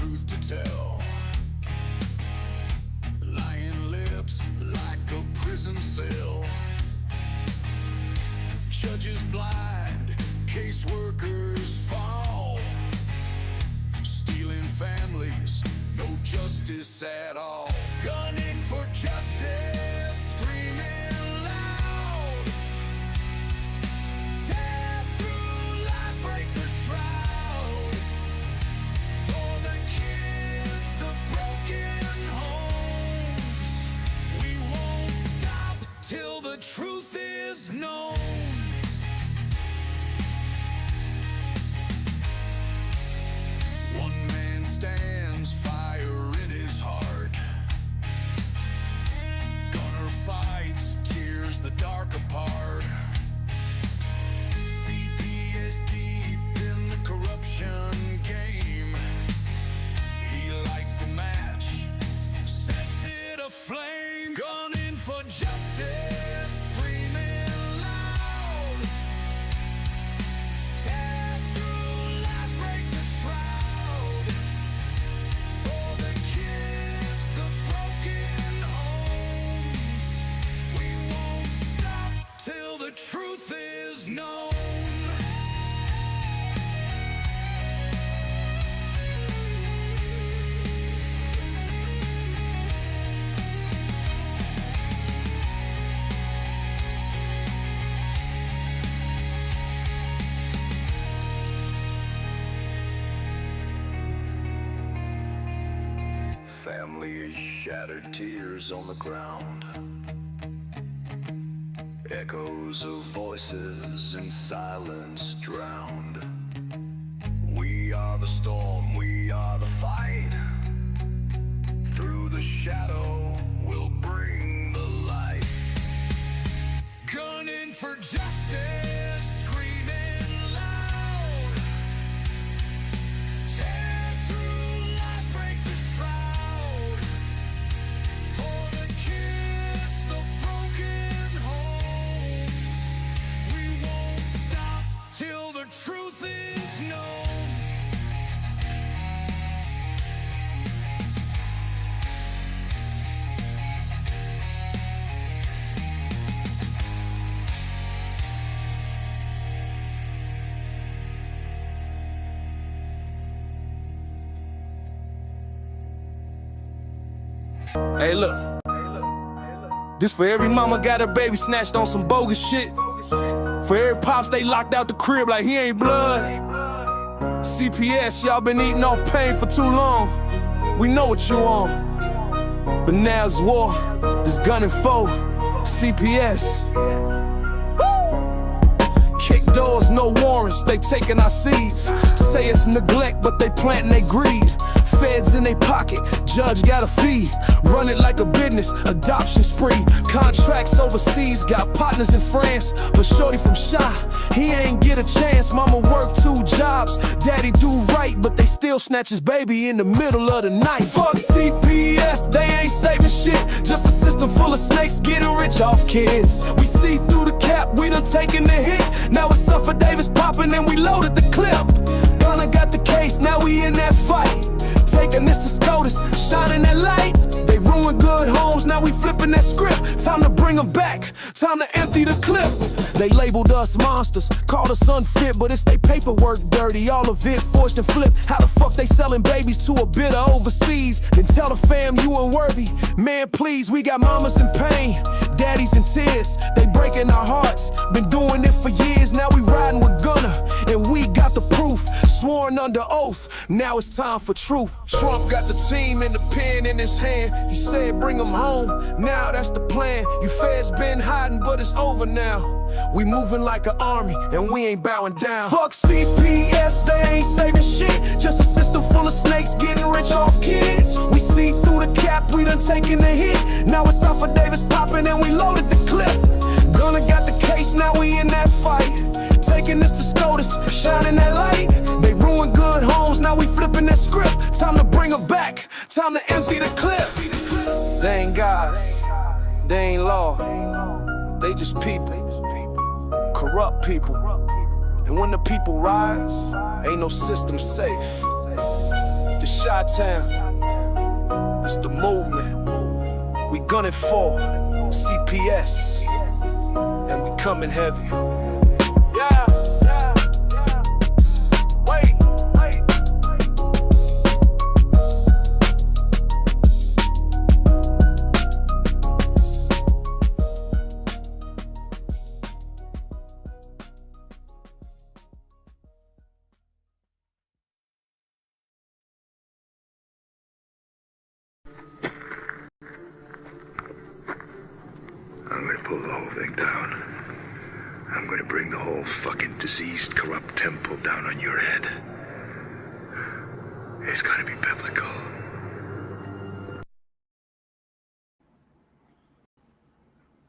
truth to tell. Lying lips like a prison cell. Judges blind, caseworkers fall. Stealing families, no justice at all. Gunning for justice, screaming loud. Tear through lies, break the shroud. For the kids, the broken homes. We won't stop till the truth is known. One man stands, fire in his heart. Gunner fights, tears the dark apart. CPS deep in the corruption game. He lights the match, sets it aflame. Gunning for justice, screaming loud. Tear through lies, break the shroud. For the kids, the broken homes. We won't stop till the truth is known. Family shattered, tears on the ground. Echoes of voices in silence drowned. We are the storm, we are the fight. Through the shadow, we'll bring the light. Gunning for justice, screaming loud. Tear through lies, break the shroud. For the kids, the broken homes. We won't stop till the truth is known. Hey look, this for every mama got her baby snatched on some bogus shit. For every pops they locked out the crib like he ain't blood. CPS, y'all been eating off pain for too long. We know what you on, but now it's war, this gunning foe, CPS. Kick doors, no warrants, they taking our seeds. Say it's neglect, but they planting they greed. Feds in they pocket, judge got a fee. Run it like a business, adoption spree. Contracts overseas, got partners in France. But shorty from Shy, he ain't get a chance. Mama work 2 jobs, daddy do right, but they still snatch his baby in the middle of the night. Fuck CPS, they ain't saving shit. Just a system full of snakes getting rich off kids. We see through the cap, we done taken the hit. Now it's Suffer Davis popping and we loaded the clip. Gunna got the case, now we in that fight. Taking this to SCOTUS, shining that light. They ruin good homes, now we flipping that script. Time to bring them back, time to empty the clip. They labeled us monsters, called us unfit, but it's they paperwork dirty, all of it forged and flipped. How the fuck they selling babies to a bidder overseas? Then tell the fam you unworthy. Man, please, we got mamas in pain, daddies in tears. They breaking our hearts, been doing it for years. Now we riding with Gunner, and we got the proof. Sworn under oath, now it's time for truth. Trump got the team and the pen in his hand. He said bring them home, now that's the plan. You feds been hiding, but it's over now. We moving like an army, and we ain't bowing down. Fuck CPS, they ain't saving shit. Just a system full of snakes getting rich off kids. We see through the cap, we done taken the hit. Now it's Suffer Davis popping and we loaded the clip. Gunna got the case, now we in that fight. Taking this to SCOTUS, shining that light. They ruin good homes, now we flipping that script. Time to bring them back, time to empty the clip. They ain't gods, they ain't law, they just people, corrupt people. And when the people rise, ain't no system safe. The Chi-Town, it's the movement. We gunning for CPS, and we coming heavy. Yeah. Wait. I'm gonna pull the whole thing down. I'm gonna bring the whole fucking diseased, corrupt temple down on your head. It's gotta be biblical.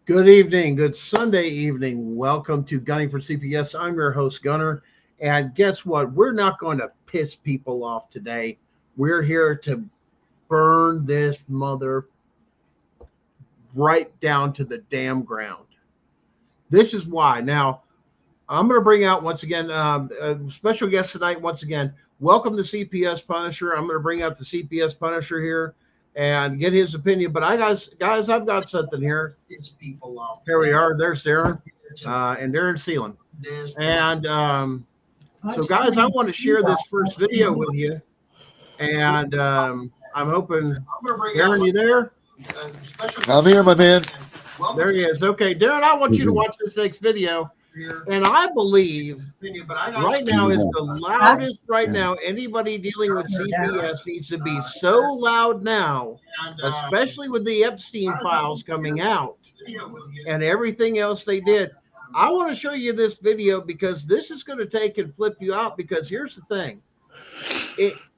Good evening, good Sunday evening. Welcome to Gunning for CPS. I'm your host, Gunner. And guess what? We're not going to piss people off today. We're here to burn this mother right down to the damn ground. This is why. Now, I'm going to bring out once again a special guest tonight. Once again, welcome the CPS Punisher. I'm going to bring out the CPS Punisher here and get his opinion. But guys, I've got something here. People off. Here we are. There's Darren, and Darren's Sealand. And so, guys, I want to share this first video with you. And I'm hoping, Darren, you there? I'm here, my man. There he is. Okay, Darren, I want you to watch this next video. And I believe right now is the loudest right now. Anybody dealing with CPS needs to be so loud now, especially with the Epstein files coming out and everything else they did. I want to show you this video because this is going to take and flip you out, because here's the thing.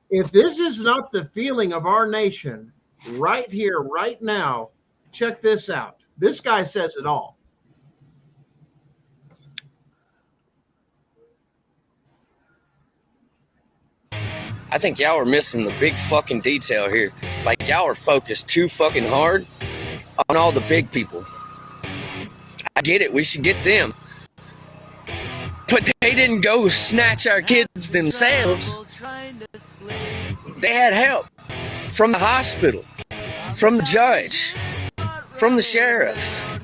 If this is not the feeling of our nation right here, right now, check this out. This guy says it all. I think y'all are missing the big fucking detail here. Like, y'all are focused too fucking hard on all the big people. I get it, we should get them. But they didn't go snatch our kids themselves. They had help from the hospital, from the judge, from the sheriff,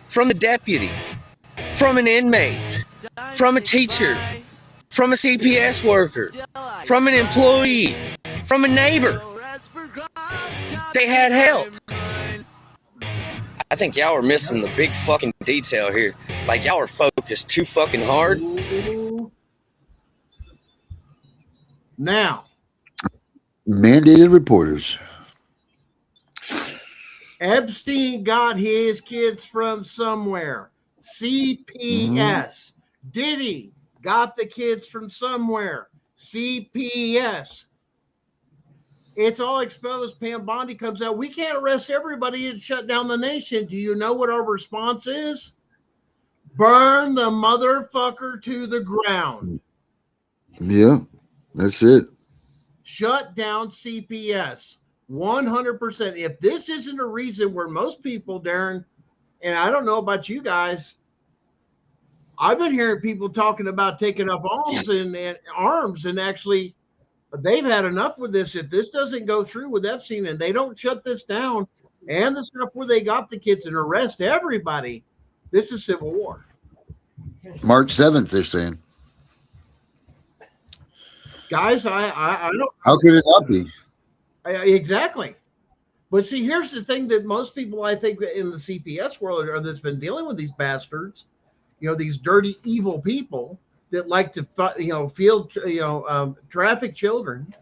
from the deputy, from an inmate, from a teacher, from a CPS worker, from an employee, from a neighbor. They had help. I think y'all are missing the big fucking detail here. Like, y'all are focused too fucking hard. Now, mandated reporters. Epstein got his kids from somewhere. CPS. Diddy got the kids from somewhere. CPS. It's all exposed. Pam Bondi comes out. We can't arrest everybody and shut down the nation. Do you know what our response is? Burn the motherfucker to the ground. Yeah, that's it. Shut down CPS. 100%. If this isn't a reason where most people, Darren, and I don't know about you guys, I've been hearing people talking about taking up arms and actually they've had enough with this. If this doesn't go through with Epstein and they don't shut this down and the stuff where they got the kids and arrest everybody, this is civil war. March 7th, they're saying. Guys, I don't. How could it not be? Exactly. But see, here's the thing that most people, I think, in the CPS world that's been dealing with these bastards, these dirty, evil people that like to, traffic children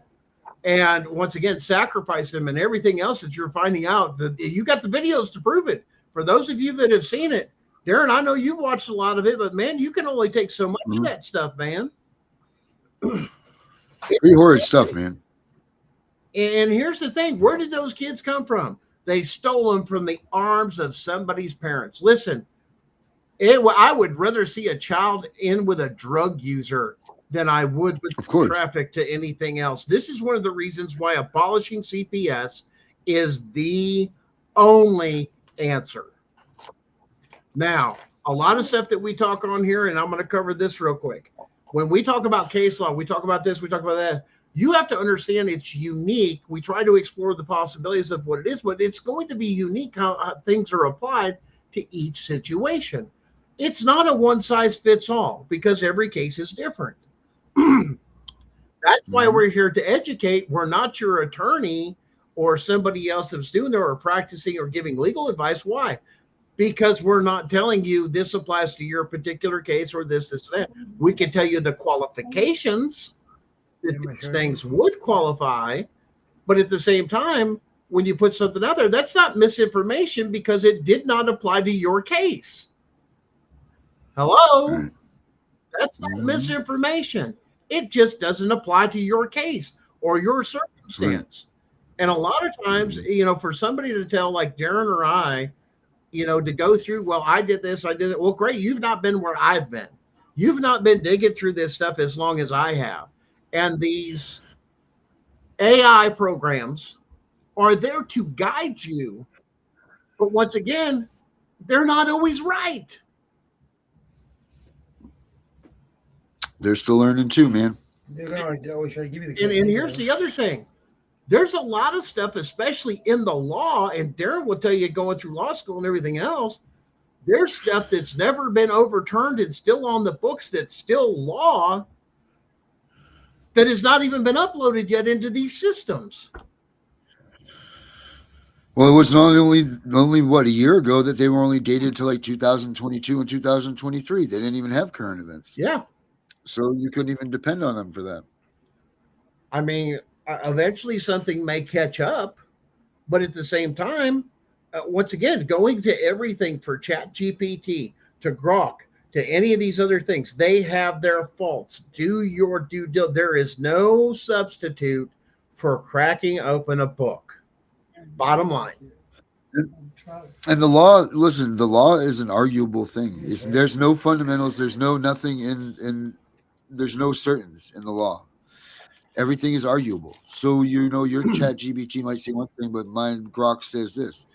and once again, sacrifice them and everything else that you're finding out. That you got the videos to prove it. For those of you that have seen it, Darren, I know you've watched a lot of it, but man, you can only take so much of that stuff, man. Pretty horrid stuff, man. And here's the thing. Where did those kids come from? They stole them from the arms of somebody's parents. Listen, I would rather see a child in with a drug user than I would with traffic to anything else. This is one of the reasons why abolishing CPS is the only answer. Now, a lot of stuff that we talk on here, and I'm going to cover this real quick. When we talk about case law, we talk about this, we talk about that. You have to understand it's unique. We try to explore the possibilities of what it is, but it's going to be unique how things are applied to each situation. It's not a one size fits all because every case is different. That's why we're here to educate. We're not your attorney or somebody else that's doing it or practicing or giving legal advice. Why? Because we're not telling you this applies to your particular case or this, that. We can tell you the qualifications that these things would qualify, but at the same time, when you put something out there, that's not misinformation because it did not apply to your case. Hello? Right. That's not misinformation. It just doesn't apply to your case or your circumstance. And a lot of times, for somebody to tell like Darren or I, to go through, well, I did this, I did it. Well, great. You've not been where I've been. You've not been digging through this stuff as long as I have. And these AI programs are there to guide you. But once again, they're not always right. They're still learning too, man. They're always trying to give you the And here's the other thing. There's a lot of stuff, especially in the law, and Darren will tell you going through law school and everything else, there's stuff that's never been overturned and still on the books that's still law that has not even been uploaded yet into these systems. Well, it was only what, a year ago that they were only dated to like 2022 and 2023. They didn't even have current events. Yeah. So you couldn't even depend on them for that. I mean, eventually something may catch up, but at the same time, once again, going to everything for Chat GPT, to Grok, to any of these other things, they have their faults. Do your due diligence. There is no substitute for cracking open a book. Bottom line. And the law, listen, the law is an arguable thing. There's no fundamentals. There's no nothing in there's no certains in the law. Everything is arguable. So, your Chat GPT might say one thing, but mine Grok says this.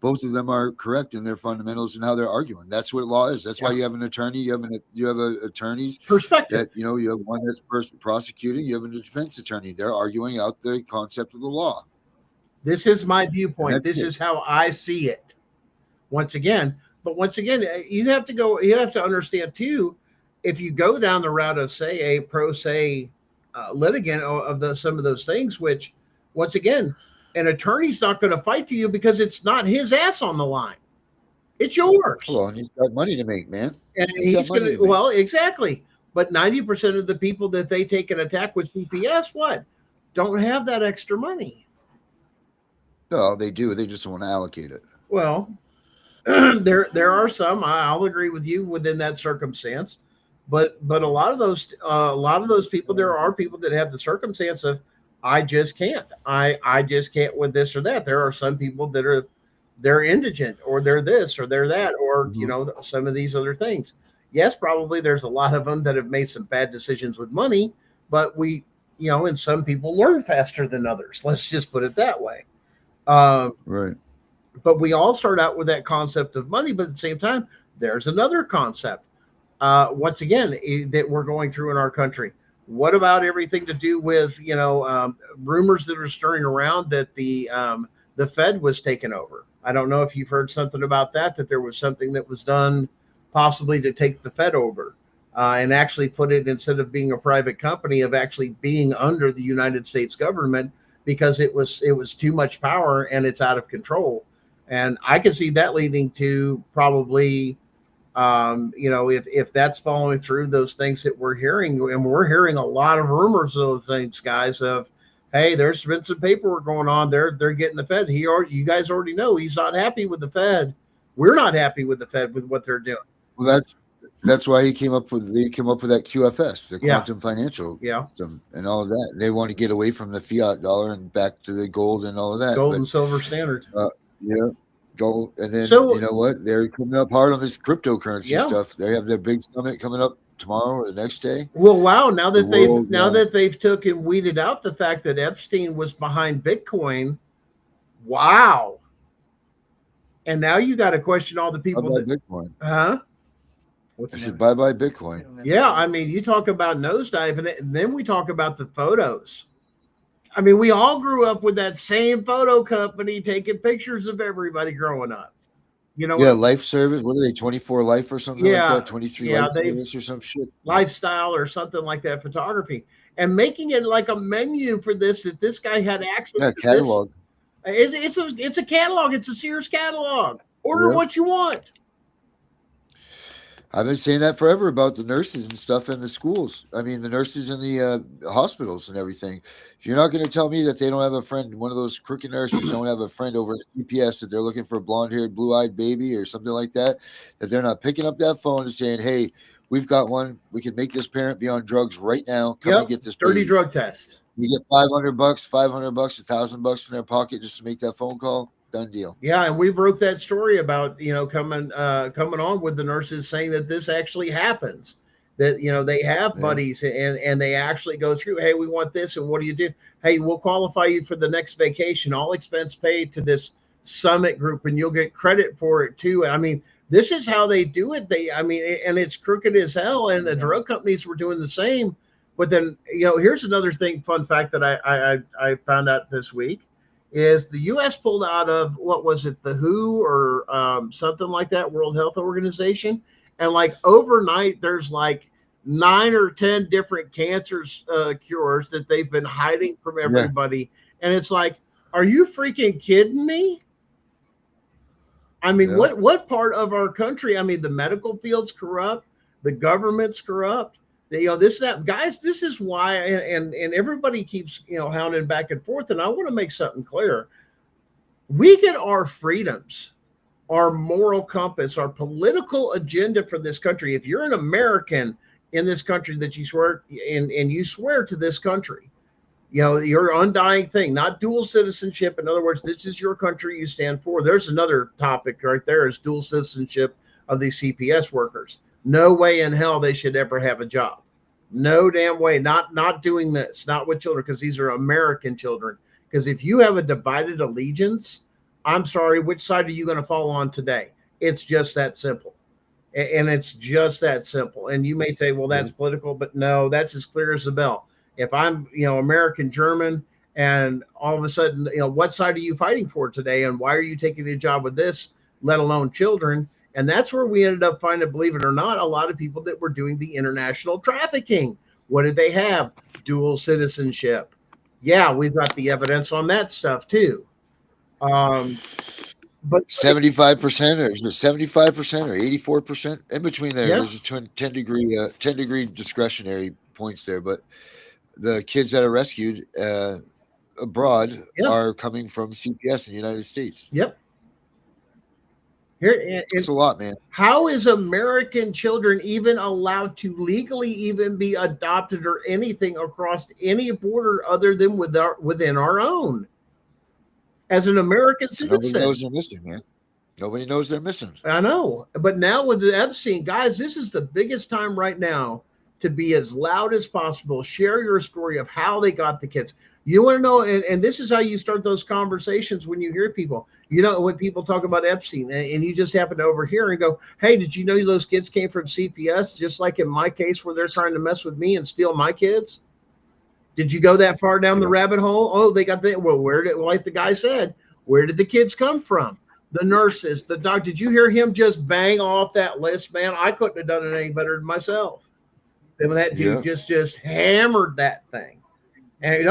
Both of them are correct in their fundamentals and how they're arguing. That's what law is. That's why you have an attorney. You have an attorney's perspective. That you have one that's prosecuting. You have a defense attorney. They're arguing out the concept of the law. This is my viewpoint. This is how I see it. Once again, you have to understand too, if you go down the route of, say, a pro se litigant of some of those things, which, once again, an attorney's not going to fight for you because it's not his ass on the line. It's yours. Well, and he's got money to make, man. And he's going to, well, exactly. But 90% of the people that they take an attack with CPS, don't have that extra money. No, they do. They just don't want to allocate it. Well, there are some. I'll agree with you within that circumstance, but a lot of those people, there are people that have the circumstance of, I just can't. I just can't with this or that. There are some people that they're indigent, or they're this or they're that, or some of these other things. Yes, probably there's a lot of them that have made some bad decisions with money, but and some people learn faster than others. Let's just put it that way. Right. But we all start out with that concept of money, but at the same time, there's another concept. Once again, that we're going through in our country. What about everything to do with, rumors that are stirring around that the Fed was taken over? I don't know if you've heard something about that there was something that was done possibly to take the Fed over and actually put it, instead of being a private company, of actually being under the United States government, because it was too much power and it's out of control. And I can see that leading to probably, if that's following through, those things that we're hearing, and we're hearing a lot of rumors of those things, guys, of, hey, there's been some paperwork going on. They're getting the Fed. You guys already know he's not happy with the Fed. We're not happy with the Fed with what they're doing. Well, that's why they came up with that QFS, the quantum financial system, and all of that. They want to get away from the fiat dollar and back to the gold and all of that. Gold and silver standard. Gold, and then you know what? They're coming up hard on this cryptocurrency stuff. They have their big summit coming up tomorrow or the next day. Well, wow! Now that they've took and weeded out the fact that Epstein was behind Bitcoin, wow! And now you got to question all the people that Bitcoin, huh? I said bye Bitcoin. Yeah, I mean, you talk about nosedive, and then we talk about the photos. I mean, we all grew up with that same photo company taking pictures of everybody growing up. You know Yeah, what? life service. What are they? 24 life or something like Yeah, that? 23 yeah, life they've service or some shit. lifestyle or something like that photography, and making it like a menu for this that this guy had access Yeah, to this. catalog. It's a catalog. It's a Sears catalog. Order Yep. what you want. I've been saying that forever about the nurses and stuff in the schools. I mean, the nurses in the hospitals and everything. If you're not going to tell me that they don't have a friend, one of those crooked nurses don't have a friend over at CPS that they're looking for a blonde-haired, blue-eyed baby or something like that, that they're not picking up that phone and saying, "Hey, we've got one. We can make this parent be on drugs right now. Come and Yep, get this dirty baby." drug test. You get $500, $500, $1,000 in their pocket just to make that phone call. Done deal. Yeah, and we broke that story about coming on with the nurses saying that this actually happens. That they have Yeah. buddies and they actually go through. Hey, we want this, and what do you do? Hey, we'll qualify you for the next vacation, all expense paid to this summit group, and you'll get credit for it too. I mean, this is how they do it. And it's crooked as hell. And the drug companies were doing the same. But then here's another thing, fun fact that I found out this week is the U.S. pulled out of what was it, the WHO or something like that, World Health Organization, and like overnight, there's like 9 or 10 different cancers cures that they've been hiding from everybody, and it's like, are you freaking kidding me? I mean, Yeah. what part of our country? I mean, the medical field's corrupt, the government's corrupt. This that guys, this is why, and everybody keeps hounding back and forth. And I want to make something clear: we get our freedoms, our moral compass, our political agenda for this country. If you're an American in this country that you swear and you swear to this country, your undying thing, not dual citizenship. In other words, this is your country you stand for. There's another topic right there is dual citizenship of these CPS workers. No way in hell they should ever have a job. No damn way. Not doing this, not with children, because these are American children. Because if you have a divided allegiance, I'm sorry, which side are you going to fall on today? It's just that simple. And it's just that simple. And you may say, well, that's political, but no, that's as clear as the bell. If I'm, American German, and all of a sudden, what side are you fighting for today? And why are you taking a job with this, let alone children? And that's where we ended up finding, believe it or not, a lot of people that were doing the international trafficking. What did they have? Dual citizenship. Yeah, we've got the evidence on that stuff too. But 75%, or is it 75% or 84%? In between there, yeah, there's a 10 degree discretionary points there. But the kids that are rescued abroad yeah, are coming from CPS in the United States. yep. Here, It's a lot, man. how is American children even allowed to legally even be adopted or anything across any border other than within our own as an American Nobody citizen? knows they're missing, man. Nobody knows they're missing. I know, but now with the Epstein, guys, this is the biggest time right now to be as loud as possible. Share your story of how they got the kids. You want to know, and this is how you start those conversations when you hear people. When people talk about Epstein, and you just happen to overhear and go, "Hey, did you know those kids came from CPS?" Just like in my case, where they're trying to mess with me and steal my kids. Did you go that far down the rabbit hole? Oh, they got the well. Like the guy said, where did the kids come from? The nurses, the doc. Did you hear him just bang off that list, man? I couldn't have done it any better than myself. And that dude just hammered that thing. And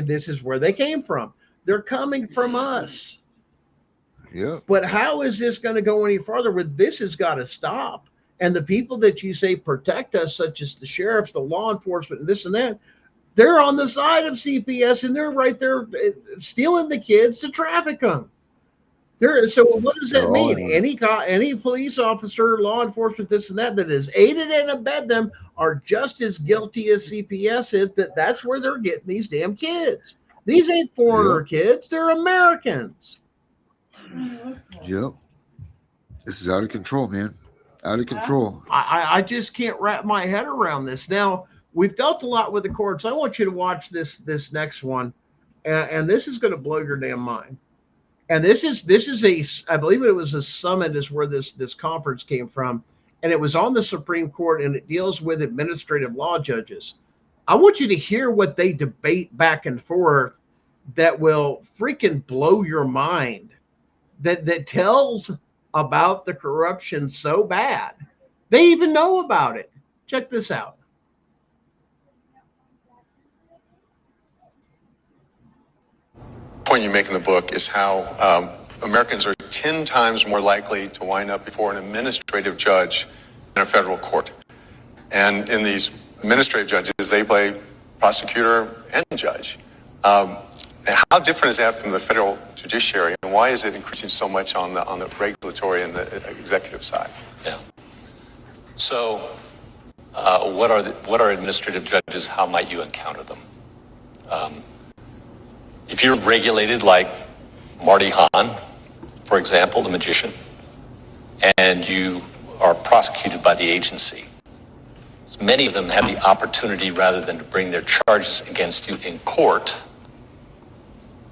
this is where they came from. They're coming from us. Yeah. But how is this going to go any farther? With this has got to stop. And the people that you say protect us, such as the sheriffs, the law enforcement, and this and that, they're on the side of CPS, and they're right there stealing the kids to traffic them. So what does that mean? Any police officer, law enforcement, this and that has aided and abetted them are just as guilty as CPS is. That's where they're getting these damn kids. These ain't foreigner kids; they're Americans. Yep. This is out of control, man. Out of control. I just can't wrap my head around this. Now, we've dealt a lot with the courts. I want you to watch this next one, and this is going to blow your damn mind. And this is I believe it was a summit is where this conference came from, and it was on the Supreme Court, and it deals with administrative law judges. I want you to hear what they debate back and forth that will freaking blow your mind. That tells about the corruption so bad. They even know about it. Check this out. Point you make in the book is how Americans are 10 times more likely to wind up before an administrative judge in a federal court. And in these administrative judges, they play prosecutor and judge. How different is that from the federal judiciary, and why is it increasing so much on the regulatory and the executive side? Yeah. So, what are administrative judges? How might you encounter them? If you're regulated like Marty Hahn, for example, the magician, and you are prosecuted by the agency, many of them have the opportunity, rather than to bring their charges against you in court,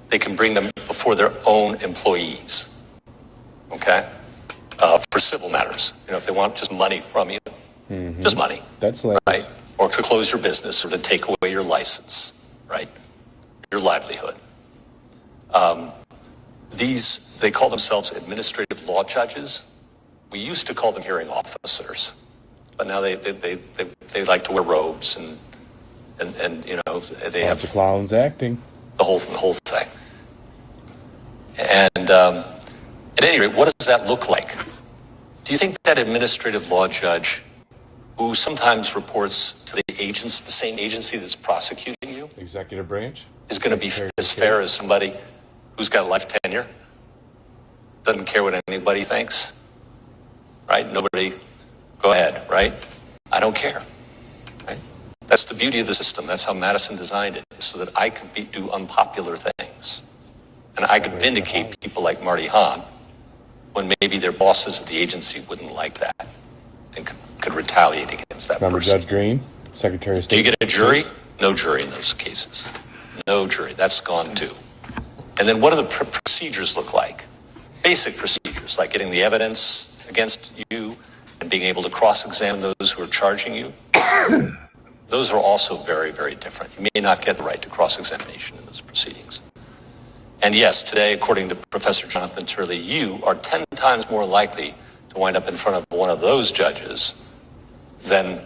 they can bring them before their own employees, okay? For civil matters, if they want just money from you, just money. That's like, right? Or to close your business, or to take away your license, right? Your livelihood. They call themselves administrative law judges. We used to call them hearing officers, but now they like to wear robes and they have the clowns acting the whole thing. And at any rate, what does that look like? Do you think that administrative law judge, who sometimes reports to the same agency that's prosecuting you, executive branch, is going to be as fair as somebody who's got life tenure, doesn't care what anybody thinks, right? Nobody, go ahead, right? I don't care, right? That's the beauty of the system. That's how Madison designed it, so that I could do unpopular things. And I could vindicate people like Marty Hahn when maybe their bosses at the agency wouldn't like that and could retaliate against that Remember person. Judge Green, Secretary of State? Do you get a jury? No jury in those cases. No jury. That's gone too. And then what do the procedures look like? Basic procedures, like getting the evidence against you and being able to cross-examine those who are charging you. Those are also very, very different. You may not get the right to cross-examination in those proceedings. And yes, today, according to Professor Jonathan Turley, you are 10 times more likely to wind up in front of one of those judges than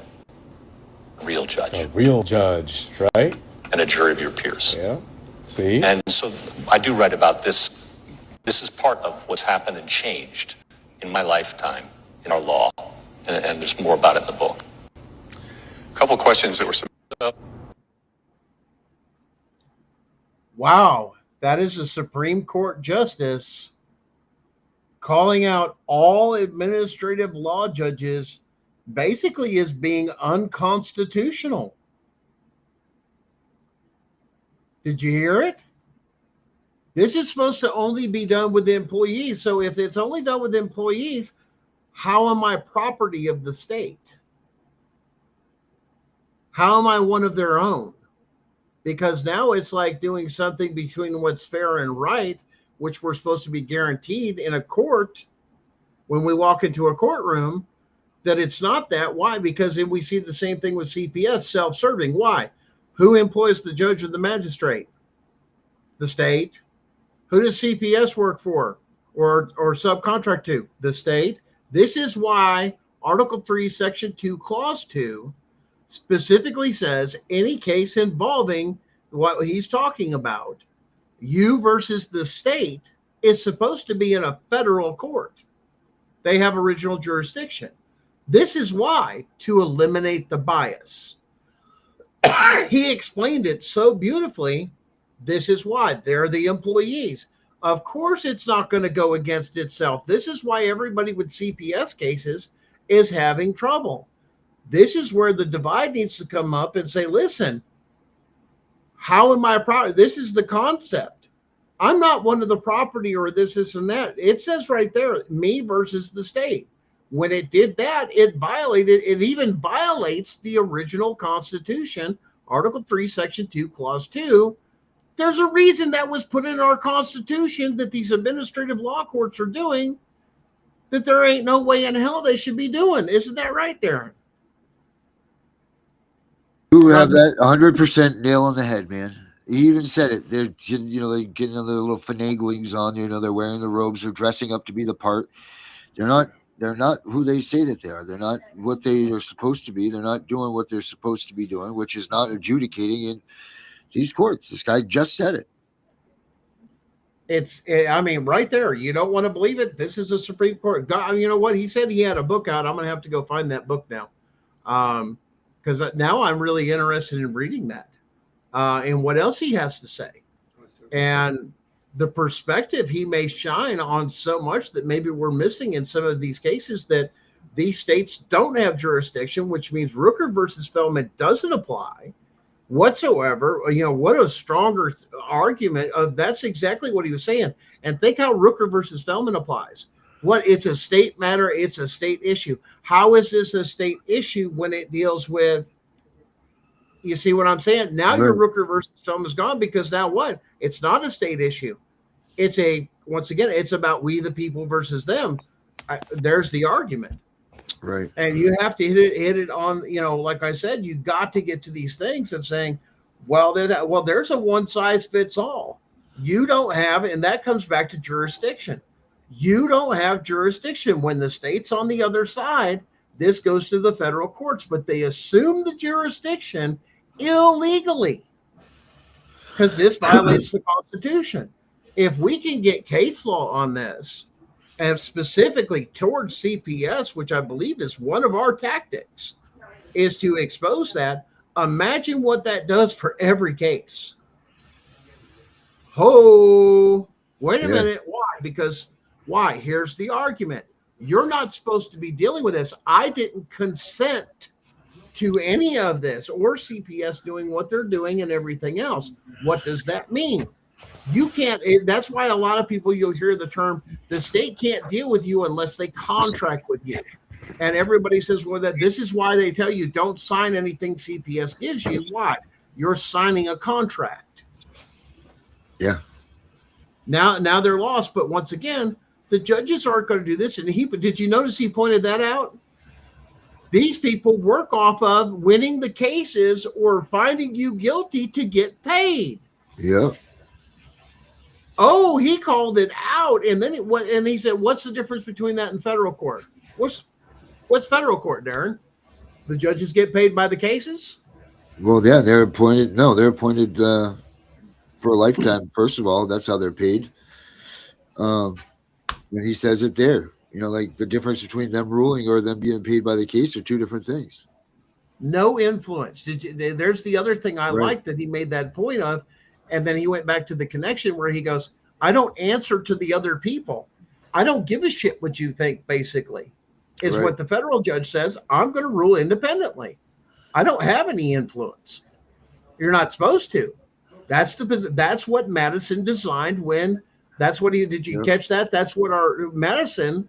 a real judge. A real judge, right? And a jury of your peers. Yeah. See? And so I do write about this. This is part of what's happened and changed in my lifetime in our law. And there's more about it in the book. A couple of questions that were submitted. Wow, that is a Supreme Court justice calling out all administrative law judges basically as being unconstitutional. Did you hear it? This is supposed to only be done with the employees. So if it's only done with employees, how am I property of the state? How am I one of their own? Because now it's like doing something between what's fair and right, which we're supposed to be guaranteed in a court when we walk into a courtroom, that it's not that. Why? Because then we see the same thing with CPS, self-serving. Why? Who employs the judge or the magistrate? The state. Who does CPS work for or subcontract to? The state. This is why Article 3, Section 2, Clause 2 specifically says any case involving what he's talking about, you versus the state, is supposed to be in a federal court. They have original jurisdiction. This is why, to eliminate the bias. He explained it so beautifully. This is why they're the employees. Of course, it's not going to go against itself. This is why everybody with CPS cases is having trouble. This is where the divide needs to come up and say, listen, how am I property? This is the concept. I'm not one of the property or this, and that. It says right there, me versus the state. When it did that, it even violates the original Constitution, Article 3, Section 2, Clause 2. There's a reason that was put in our Constitution that these administrative law courts are doing that there ain't no way in hell they should be doing. Isn't that right, Darren? You have that 100% nail on the head, man. He even said it. They're, they're getting their little finaglings on. They're wearing the robes. They're dressing up to be the part. They're not. They're not who they say that they are. They're not what they are supposed to be. They're not doing what they're supposed to be doing, which is not adjudicating in these courts. This guy just said it. I mean, right there. You don't want to believe it. This is a Supreme Court. God, you know what? He said he had a book out. I'm going to have to go find that book now. Because now I'm really interested in reading that and what else he has to say. And the perspective he may shine on so much that maybe we're missing in some of these cases, that these states don't have jurisdiction, which means Rooker versus Feldman doesn't apply whatsoever. What a stronger argument of that's exactly what he was saying. And think how Rooker versus Feldman applies. It's a state matter. It's a state issue. How is this a state issue when it deals with, you see what I'm saying? Now your Rooker versus Feldman is gone, because now what? It's not a state issue. Once again, it's about we the people versus them. There's the argument. Right. And you have to hit it on, like I said, you got to get to these things of saying, there's a one size fits all. You don't have, and that comes back to jurisdiction. You don't have jurisdiction when the state's on the other side. This goes to the federal courts, but they assume the jurisdiction illegally because this violates the Constitution. If we can get case law on this, and specifically towards CPS, which I believe is one of our tactics, is to expose that. Imagine what that does for every case. Wait a minute. Why? Why? Here's the argument. You're not supposed to be dealing with this. I didn't consent to any of this or CPS doing what they're doing and everything else. What does that mean? You can't. That's why a lot of people, you'll hear the term, the state can't deal with you unless they contract with you. And everybody says, this is why they tell you don't sign anything CPS gives you. Why? You're signing a contract. Yeah. Now they're lost. But once again, the judges aren't going to do this. And did you notice he pointed that out? These people work off of winning the cases or finding you guilty to get paid. Yeah. Oh, he called it out, and then he said, "What's the difference between that and federal court? What's federal court, Darren? The judges get paid by the cases." Well, yeah, they're appointed. No, they're appointed for a lifetime. First of all, that's how they're paid. And he says it there. Like the difference between them ruling or them being paid by the case are two different things. No influence. There's the other thing I like that he made that point of. And then he went back to the connection where he goes, I don't answer to the other people. I don't give a shit what you think, basically, is what the federal judge says. I'm going to rule independently. I don't have any influence. You're not supposed to. That's what Madison designed did you catch that? That's what our Madison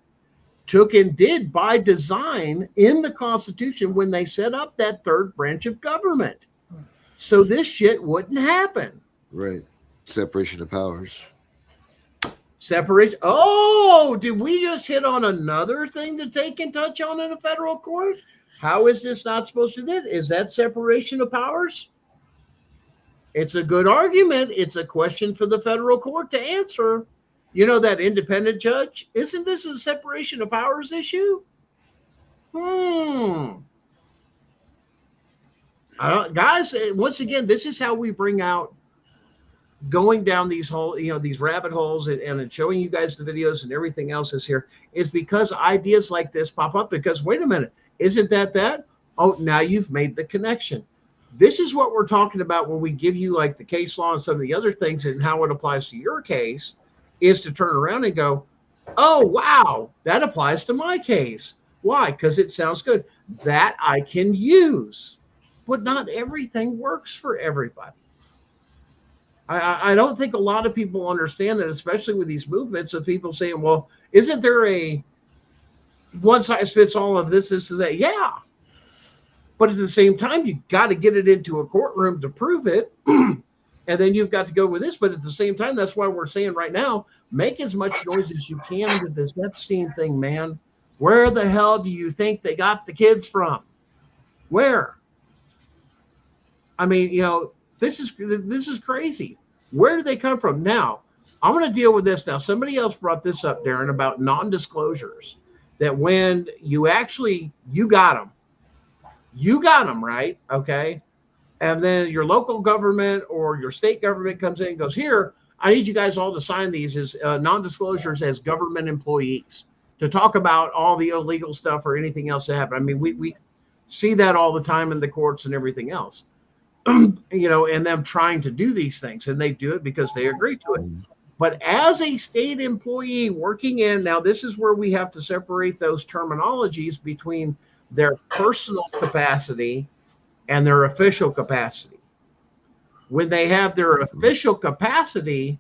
took and did by design in the Constitution when they set up that third branch of government. So this shit wouldn't happen. Right. Separation of powers. Separation. Oh, did we just hit on another thing to take and touch on in a federal court? How is this not supposed to do? Is that separation of powers? It's a good argument. It's a question for the federal court to answer. That independent judge, isn't this a separation of powers issue? Guys, once again, this is how we bring out going down these these rabbit holes and showing you guys the videos and everything else is because ideas like this pop up because, wait a minute, isn't that? Oh, now you've made the connection. This is what we're talking about when we give you like the case law and some of the other things and how it applies to your case is to turn around and go, oh, wow, that applies to my case. Why? Because it sounds good. That I can use. But not everything works for everybody. I don't think a lot of people understand that, especially with these movements of people saying, well, isn't there a one size fits all of this is that? Yeah. But at the same time, you got to get it into a courtroom to prove it. And then you've got to go with this. But at the same time, that's why we're saying right now, make as much noise as you can with this Epstein thing, man. Where the hell do you think they got the kids from? Where? I mean, this is crazy. Where did they come from? Now, I'm going to deal with this now. Somebody else brought this up, Darren, about non-disclosures. That when you got them, right? Okay. And then your local government or your state government comes in and goes, here, I need you guys all to sign these as non-disclosures as government employees to talk about all the illegal stuff or anything else that happened. I mean, we see that all the time in the courts and everything else, and them trying to do these things, and they do it because they agree to it. But as a state employee working in, now this is where we have to separate those terminologies between their personal capacity and their official capacity. When they have their official capacity,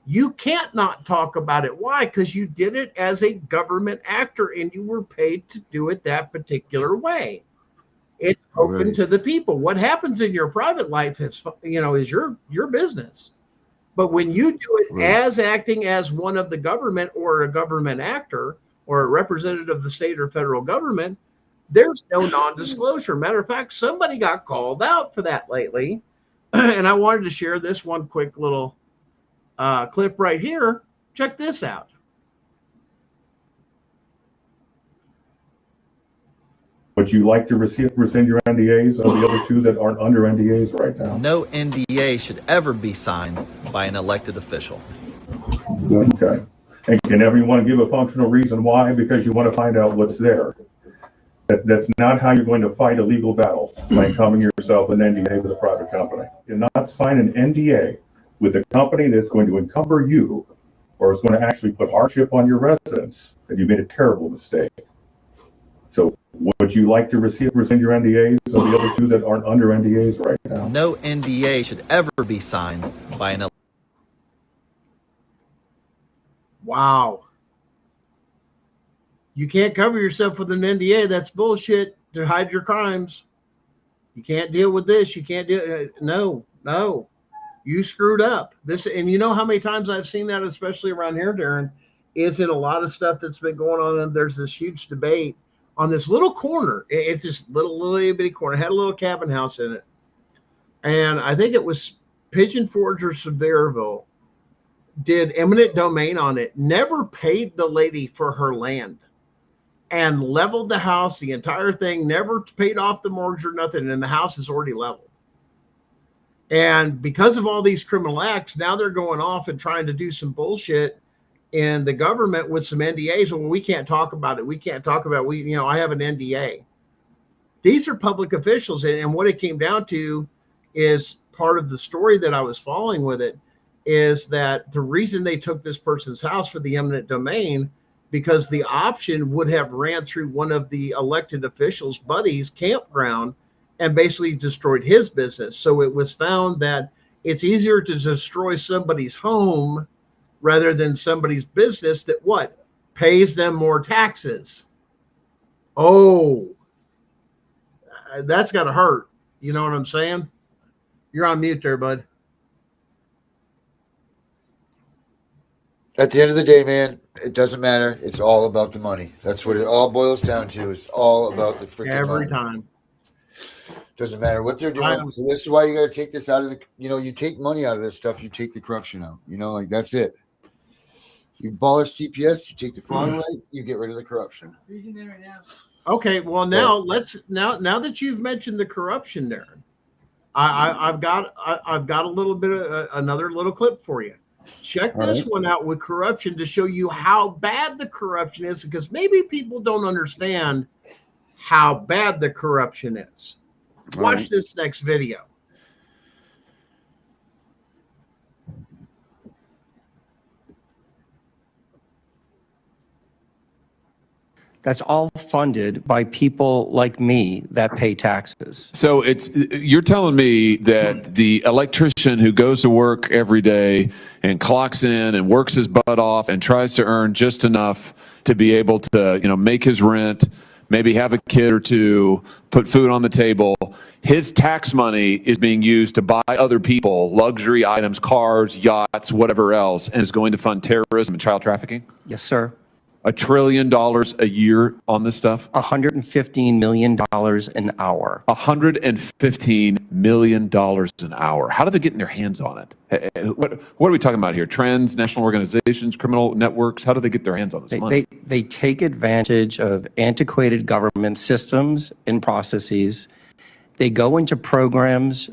you can't not talk about it. Why? Because you did it as a government actor and you were paid to do it that particular way. It's open to the people. What happens in your private life is your business. But when you do it as acting as one of the government or a government actor or a representative of the state or federal government, there's no non-disclosure. Matter of fact, somebody got called out for that lately. And I wanted to share this one quick little clip right here. Check this out. Would you like to rescind your NDAs on the other two that aren't under NDAs right now? No NDA should ever be signed by an elected official. Okay. And can everyone give a functional reason why? Because you want to find out what's there. That's not how you're going to fight a legal battle, by incumbing yourself an NDA with a private company. You're not sign an NDA with a company that's going to encumber you or is going to actually put hardship on your residents, and you made a terrible mistake. So would you like to rescind your NDAs on the other two that aren't under NDAs right now? No NDA should ever be signed by an. Wow. You can't cover yourself with an NDA. That's bullshit to hide your crimes. You can't deal with this. You can't do no. You screwed up. This, and you know how many times I've seen that, especially around here, Darren, is in a lot of stuff that's been going on. And there's this huge debate on this little corner. It's this little bitty corner. It had a little cabin house in it. And I think it was Pigeon Forge or Sevierville did eminent domain on it, never paid the lady for her land, and leveled the house, the entire thing, never paid off the mortgage or nothing, and the house is already leveled. And because of all these criminal acts, now they're going off and trying to do some bullshit in the government with some NDAs. Well, we can't talk about it. We can't talk about it. I have an NDA. These are public officials, and what it came down to is part of the story that I was following with it is that the reason they took this person's house for the eminent domain, because the option would have ran through one of the elected officials' buddies' campground and basically destroyed his business. So it was found that it's easier to destroy somebody's home rather than somebody's business that what? Pays them more taxes. Oh, that's got to hurt. You know what I'm saying? You're on mute there, bud. At the end of the day, man, it doesn't matter. It's all about the money. That's what it all boils down to. It's all about the freaking every money. time. Doesn't matter what they're doing. So this is why you got to take this out of the, you take money out of this stuff. You take the corruption out, like that's it. You abolish CPS, you take the fraud away, you get rid of the corruption. Okay. Well, now now that you've mentioned the corruption, Darren, I've got a little bit of another little clip for you. Check this one out with corruption to show you how bad the corruption is, because maybe people don't understand how bad the corruption is. Watch this next video. That's all funded by people like me that pay taxes. So you're telling me that the electrician who goes to work every day and clocks in and works his butt off and tries to earn just enough to be able to, make his rent, maybe have a kid or two, put food on the table, his tax money is being used to buy other people luxury items, cars, yachts, whatever else, and is going to fund terrorism and child trafficking? Yes, sir. $1 trillion a year on this stuff? $115 million an hour. $115 million an hour. How do they get in their hands on it? What are we talking about here? Trends, national organizations, criminal networks? How do they get their hands on this money? They take advantage of antiquated government systems and processes. They go into programs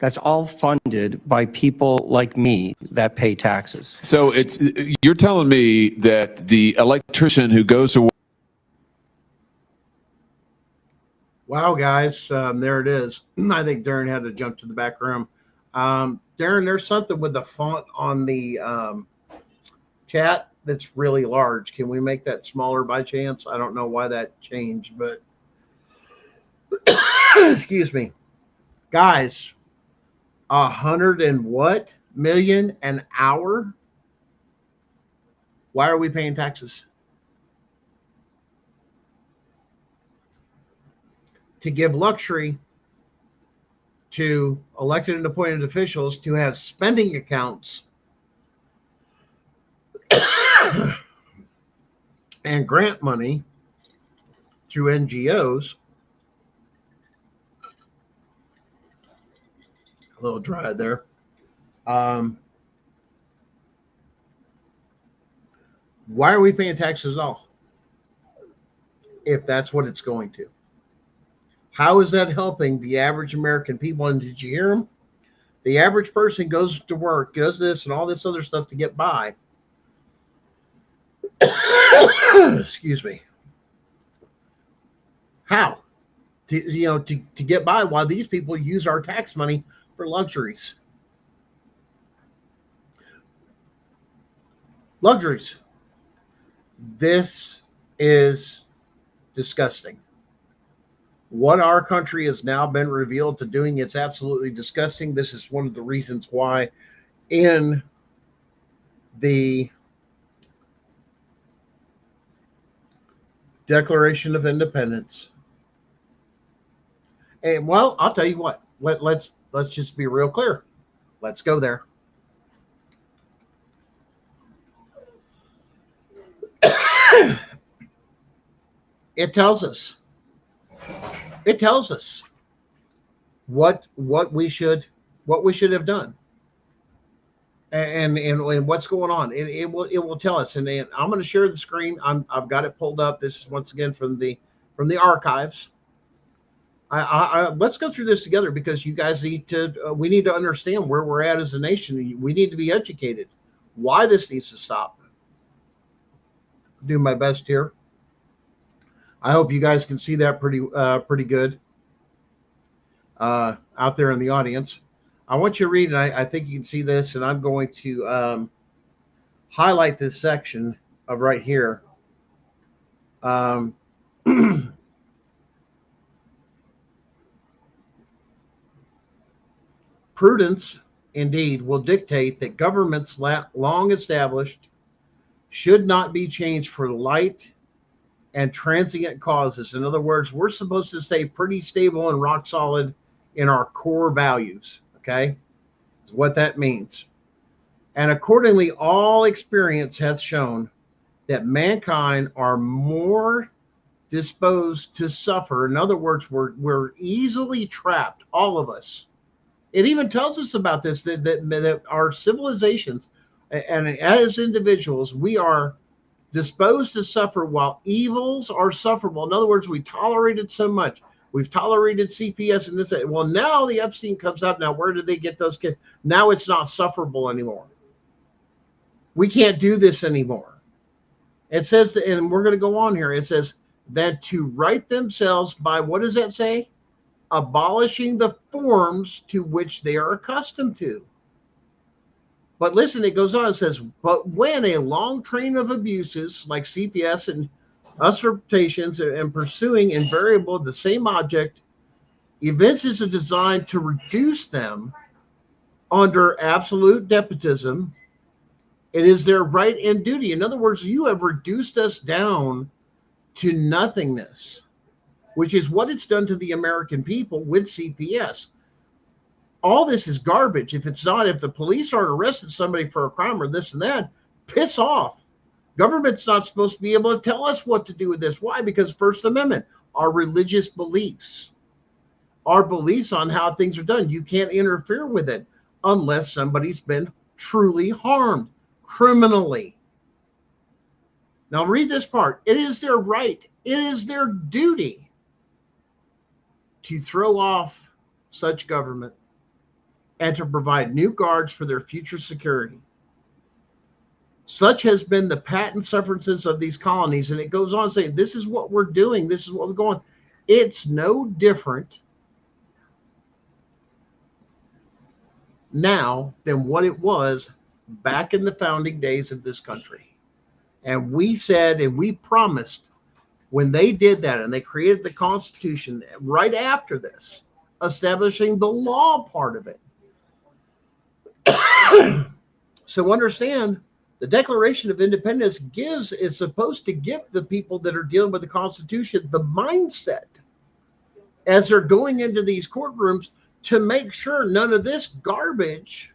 that's all funded by people like me that pay taxes. So you're telling me that the electrician who goes to work. Wow, guys, there it is. I think Darren had to jump to the back room. Darren, there's something with the font on the chat that's really large. Can we make that smaller by chance? I don't know why that changed, but excuse me. Guys, 100 and what million an hour? Why are we paying taxes? To give luxury to elected and appointed officials to have spending accounts and grant money through NGOs. A little dry there. Why are we paying taxes at all? If that's what it's going to. How is that helping the average American people? And did you hear him? The average person goes to work, does this and all this other stuff to get by. Excuse me. How? To get by while these people use our tax money for luxuries. Luxuries. This is disgusting. What our country has now been revealed to doing, it's absolutely disgusting. This is one of the reasons why in the Declaration of Independence, and well, I'll tell you what, let's just be real clear. Let's go there. It tells us what we should have done, and what's going on. It will tell us. And I'm going to share the screen. I've got it pulled up. This is once again from the archives. Let's go through this together, because you guys we need to understand where we're at as a nation. We need to be educated. Why this needs to stop. Do my best here. I hope you guys can see that pretty good out there in the audience. I want you to read, and I think you can see this, and I'm going to highlight this section of right here. Prudence, indeed, will dictate that governments long established should not be changed for light and transient causes. In other words, we're supposed to stay pretty stable and rock solid in our core values, okay? Is what that means. And accordingly, all experience hath shown that mankind are more disposed to suffer. In other words, we're easily trapped, all of us. It even tells us about this, that our civilizations, and as individuals, we are disposed to suffer while evils are sufferable. In other words, we tolerated so much. We've tolerated CPS and this. Well, now the Epstein comes up. Now, where did they get those kids? Now it's not sufferable anymore. We can't do this anymore. It says that, and we're going to go on here. It says that to right themselves by, what does that say? Abolishing the forms to which they are accustomed to. But listen, it goes on. It says, but when a long train of abuses like CPS and usurpations and pursuing invariable the same object evinces a design to reduce them under absolute despotism, it is their right and duty. In other words, you have reduced us down to nothingness, which is what it's done to the American people with CPS. All this is garbage. If the police aren't arresting somebody for a crime or this and that, Piss off. Government's not supposed to be able to tell us what to do with this. Why? Because First Amendment, our religious beliefs, our beliefs on how things are done. You can't interfere with it unless somebody's been truly harmed criminally. Now read this part. It is their right, it is their duty to throw off such government and to provide new guards for their future security. Such has been the patent sufferances of these colonies. And it goes on saying, this is what we're doing. This is what we're going. It's no different now than what it was back in the founding days of this country. And we said, and we promised when they did that and they created the Constitution right after this, establishing the law part of it. So understand, the Declaration of Independence is supposed to give the people that are dealing with the Constitution the mindset as they're going into these courtrooms to make sure none of this garbage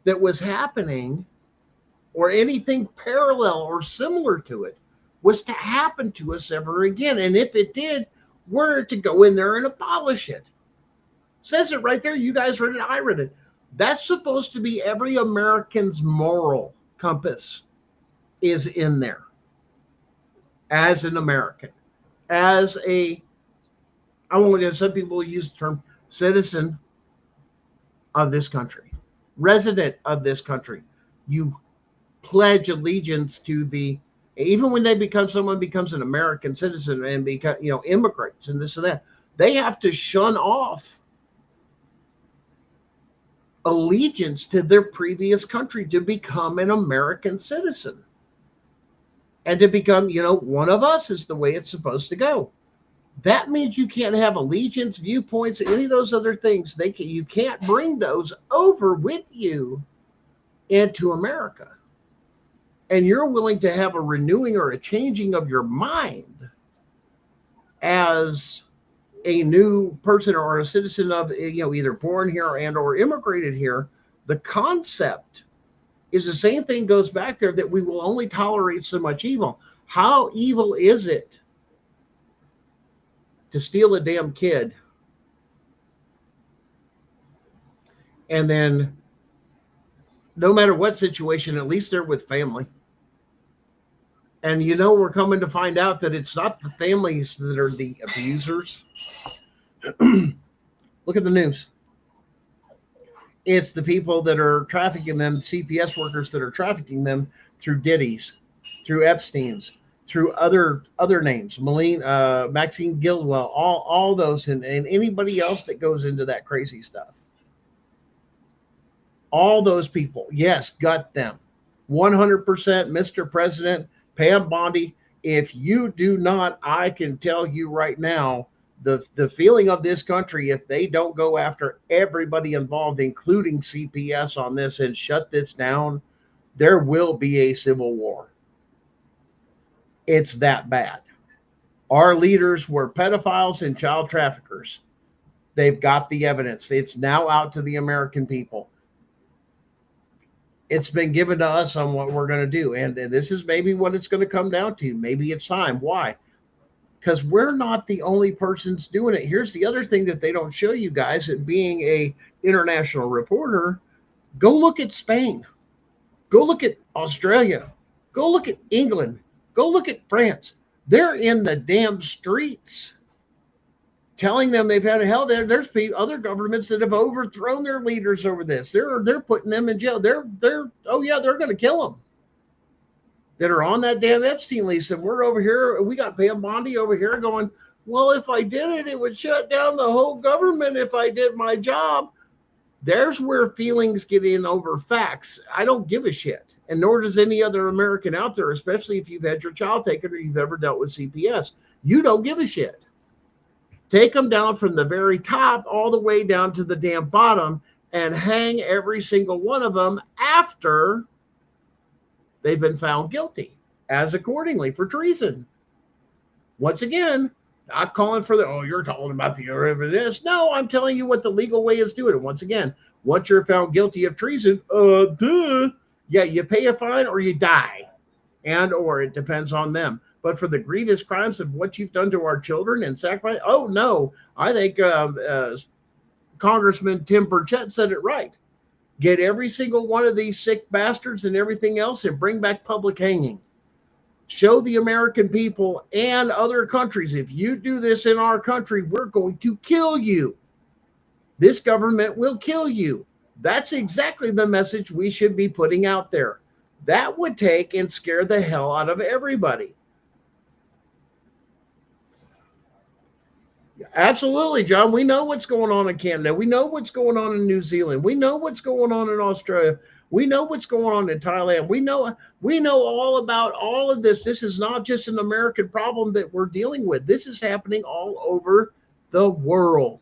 that was happening or anything parallel or similar to it was to happen to us ever again. And if it did, we're to go in there and abolish it. Says it right there. You guys read it. I read it. That's supposed to be every American's moral compass is in there. As an American, as a, I won't get, some people use the term citizen of this country, resident of this country. You pledge allegiance to the, even when they become, someone becomes an American citizen and become, immigrants and this and that, they have to shun off allegiance to their previous country to become an American citizen. And to become, one of us is the way it's supposed to go. That means you can't have allegiance, viewpoints, any of those other things. You can't bring those over with you into America. And you're willing to have a renewing or a changing of your mind as a new person or a citizen of, either born here and or immigrated here. The concept is the same thing goes back there, that we will only tolerate so much evil. How evil is it to steal a damn kid and then no matter what situation, at least they're with family? And we're coming to find out that it's not the families that are the abusers. Look at the news. It's the people that are trafficking them, CPS workers that are trafficking them through Diddy's, through Epstein's, through other names, Maxine Gildwell, all those, and anybody else that goes into that crazy stuff. All those people, yes, gut them. 100%, Mr. President, Pam Bondi, if you do not, I can tell you right now, the feeling of this country, if they don't go after everybody involved, including CPS on this, and shut this down, there will be a civil war. It's that bad. Our leaders were pedophiles and child traffickers. They've got the evidence. It's now out to the American people. It's been given to us on what we're going to do. And this is maybe what it's going to come down to. Maybe it's time. Why? Because we're not the only persons doing it. Here's the other thing that they don't show you guys, and being a international reporter, go look at Spain. Go look at Australia. Go look at England. Go look at France. They're in the damn streets telling them they've had a hell. There's other governments that have overthrown their leaders over this. They're putting them in jail. They're going to kill them. That are on that damn Epstein list. And we're over here, we got Pam Bondi over here going, well, if I did it, it would shut down the whole government if I did my job. There's where feelings get in over facts. I don't give a shit. And nor does any other American out there, especially if you've had your child taken or you've ever dealt with CPS. You don't give a shit. Take them down from the very top all the way down to the damn bottom and hang every single one of them after they've been found guilty, as accordingly, for treason. Once again, not calling for you're talking about this. No, I'm telling you what the legal way is doing it. Once again, once you're found guilty of treason, Yeah, you pay a fine or you die, and or it depends on them. But for the grievous crimes of what you've done to our children and sacrifice, oh no, I think Congressman Tim Burchett said it right. Get every single one of these sick bastards and everything else and bring back public hanging. Show the American people and other countries, if you do this in our country, we're going to kill you. This government will kill you. That's exactly the message we should be putting out there. That would take and scare the hell out of everybody. Absolutely, John. We know what's going on in Canada. We know what's going on in New Zealand. We know what's going on in Australia. We know what's going on in Thailand. We know all about all of this. This is not just an American problem that we're dealing with. This is happening all over the world.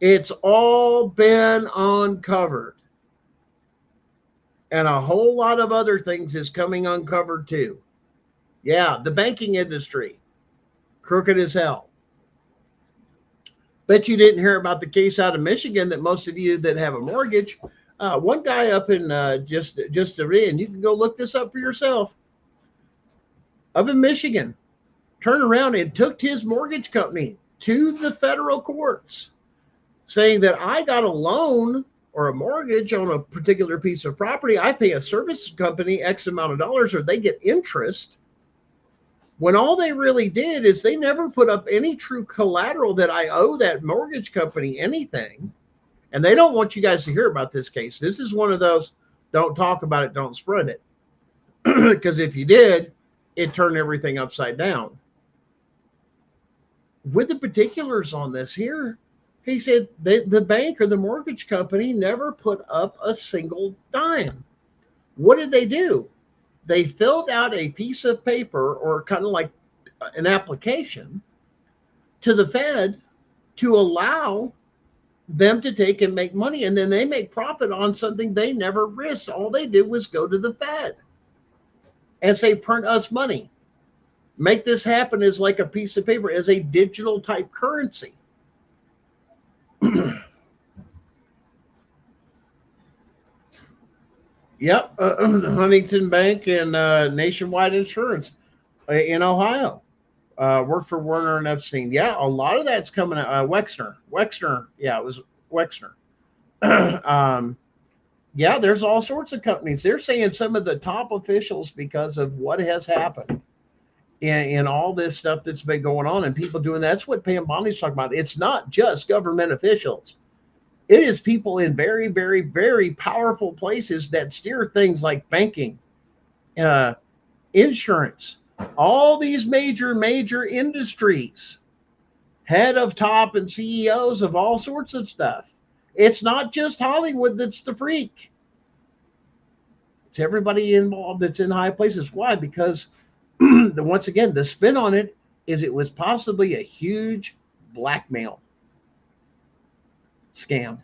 It's all been uncovered. And a whole lot of other things is coming uncovered too. Yeah, the banking industry, crooked as hell. Bet you didn't hear about the case out of Michigan that most of you that have a mortgage. One guy up in just and you can go look this up for yourself. Up in Michigan, turned around and took his mortgage company to the federal courts, saying that I got a loan or a mortgage on a particular piece of property. I pay a service company X amount of dollars, or they get interest. When all they really did is they never put up any true collateral that I owe that mortgage company anything. And they don't want you guys to hear about this case. This is one of those, don't talk about it, don't spread it. Because if you did, it turned everything upside down. With the particulars on this here, he said the bank or the mortgage company never put up a single dime. What did they do? They filled out a piece of paper, or kind of like an application, to the Fed to allow them to take and make money. And then they make profit on something they never risked. All they did was go to the Fed and say, print us money. Make this happen as like a piece of paper, as a digital type currency. Yep, Huntington Bank and Nationwide Insurance in Ohio worked for Werner and Epstein. Yeah, a lot of that's coming out. Wexner, yeah, it was Wexner. Yeah, there's all sorts of companies. They're saying some of the top officials, because of what has happened in all this stuff that's been going on and people doing that. That's what Pam Bondi's talking about. It's not just government officials. It is people in very, very, very powerful places that steer things like banking, insurance, all these major industries, head of top and CEOs of all sorts of stuff. It's not just Hollywood that's the freak. It's everybody involved that's in high places. Why? Because once again, the spin on it is it was possibly a huge blackmail scam.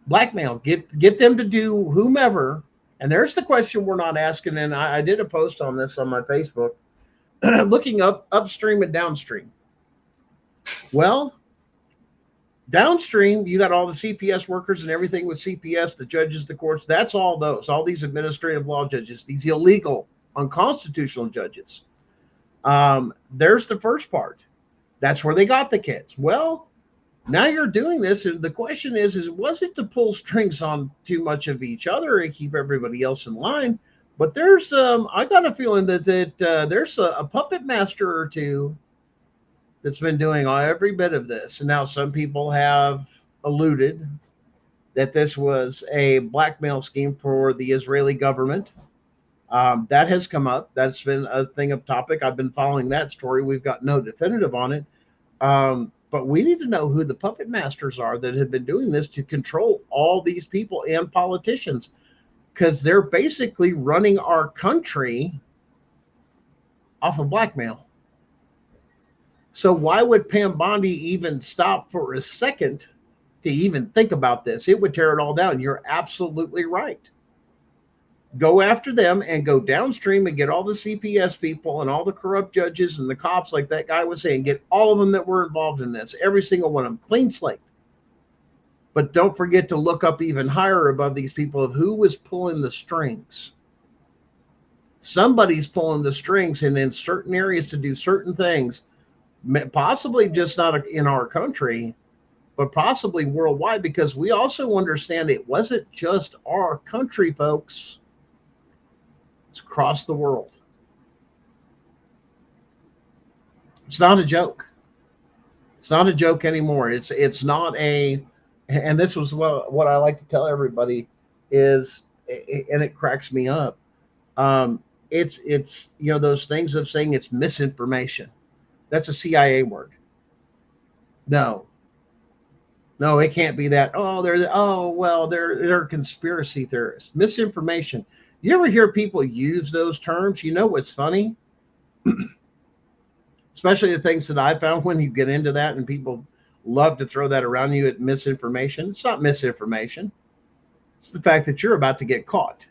Blackmail, get them to do whomever. And there's the question we're not asking. And I did a post on this on my Facebook, looking up upstream and downstream. Well, downstream, you got all the CPS workers and everything with CPS, the judges, the courts. That's all those, all these administrative law judges, these illegal, unconstitutional judges. There's the first part. That's where they got the kids. Well, now you're doing this, and the question is was it to pull strings on too much of each other and keep everybody else in line? But there's I got a feeling that there's a puppet master or two that's been doing every bit of this. And now some people have alluded that this was a blackmail scheme for the Israeli government. That has come up. That's been a thing of topic. I've been following that story. We've got no definitive on it. But we need to know who the puppet masters are that have been doing this to control all these people and politicians, because they're basically running our country off of blackmail. So why would Pam Bondi even stop for a second to even think about this? It would tear it all down. You're absolutely right. Go after them and go downstream and get all the CPS people and all the corrupt judges and the cops, like that guy was saying, get all of them that were involved in this, every single one of them, clean slate. But don't forget to look up even higher above these people of who was pulling the strings. Somebody's pulling the strings, and in certain areas to do certain things, possibly just not in our country, but possibly worldwide, because we also understand it wasn't just our country, folks. It's across the world. It's not a joke. It's not a joke anymore. It's not a, and this was what I like to tell everybody is, and it cracks me up. It's those things of saying it's misinformation. That's a CIA word. No, it can't be that. They're conspiracy theorists. Misinformation. You ever hear people use those terms? You know what's funny? Especially the things that I found when you get into that, and people love to throw that around you at misinformation. It's not misinformation. It's the fact that you're about to get caught.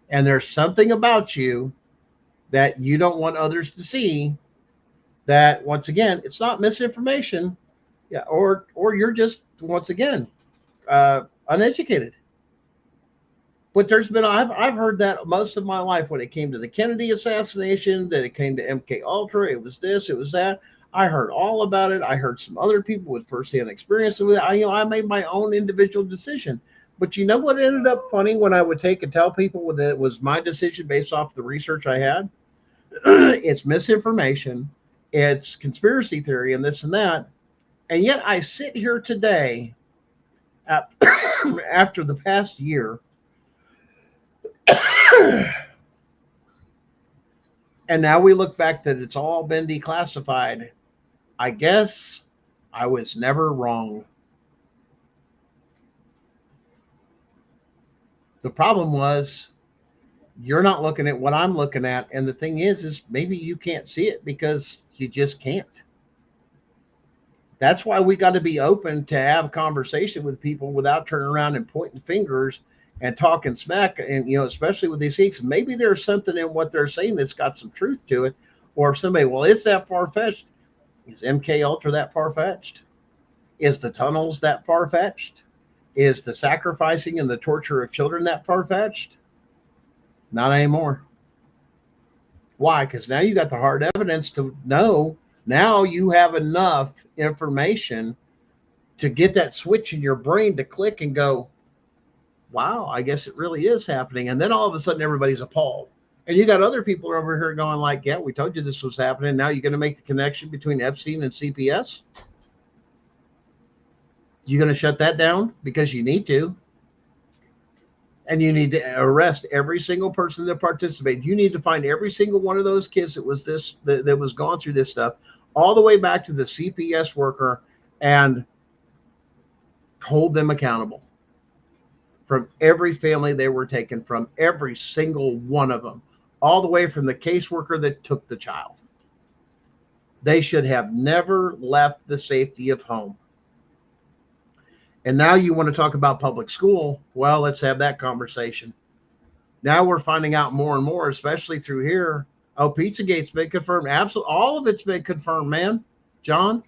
And there's something about you that you don't want others to see, that once again, it's not misinformation. Yeah, or you're just, once again, uneducated. But I've heard that most of my life when it came to the Kennedy assassination, that it came to MK Ultra, it was this, it was that. I heard all about it. I heard some other people with firsthand experience with it. I made my own individual decision. But you know what ended up funny when I would take and tell people that it was my decision based off the research I had? It's misinformation. It's conspiracy theory and this and that. And yet I sit here today after the past year, and now we look back that it's all been declassified. I guess I was never wrong. The problem was you're not looking at what I'm looking at. And the thing is maybe you can't see it because you just can't. That's why we got to be open to have conversation with people without turning around and pointing fingers and talking smack. And, especially with these geeks, maybe there's something in what they're saying that's got some truth to it. Or if somebody, well, it's that far-fetched. Is MK Ultra that far-fetched? Is the tunnels that far-fetched? Is the sacrificing and the torture of children that far-fetched? Not anymore. Why? Because now you got the hard evidence to know. Now you have enough information to get that switch in your brain to click and go, wow, I guess it really is happening. And then all of a sudden everybody's appalled. And you got other people over here going like, yeah, we told you this was happening. Now you're going to make the connection between Epstein and CPS? You're going to shut that down because you need to. And you need to arrest every single person that participated. You need to find every single one of those kids that was gone through this stuff, all the way back to the CPS worker, and hold them accountable from every family they were taken from, every single one of them, all the way from the caseworker that took the child. They should have never left the safety of home. And now you want to talk about public school. Well, let's have that conversation. Now we're finding out more and more, especially through here. Oh, Pizzagate's been confirmed. Absolutely. All of it's been confirmed, man. John,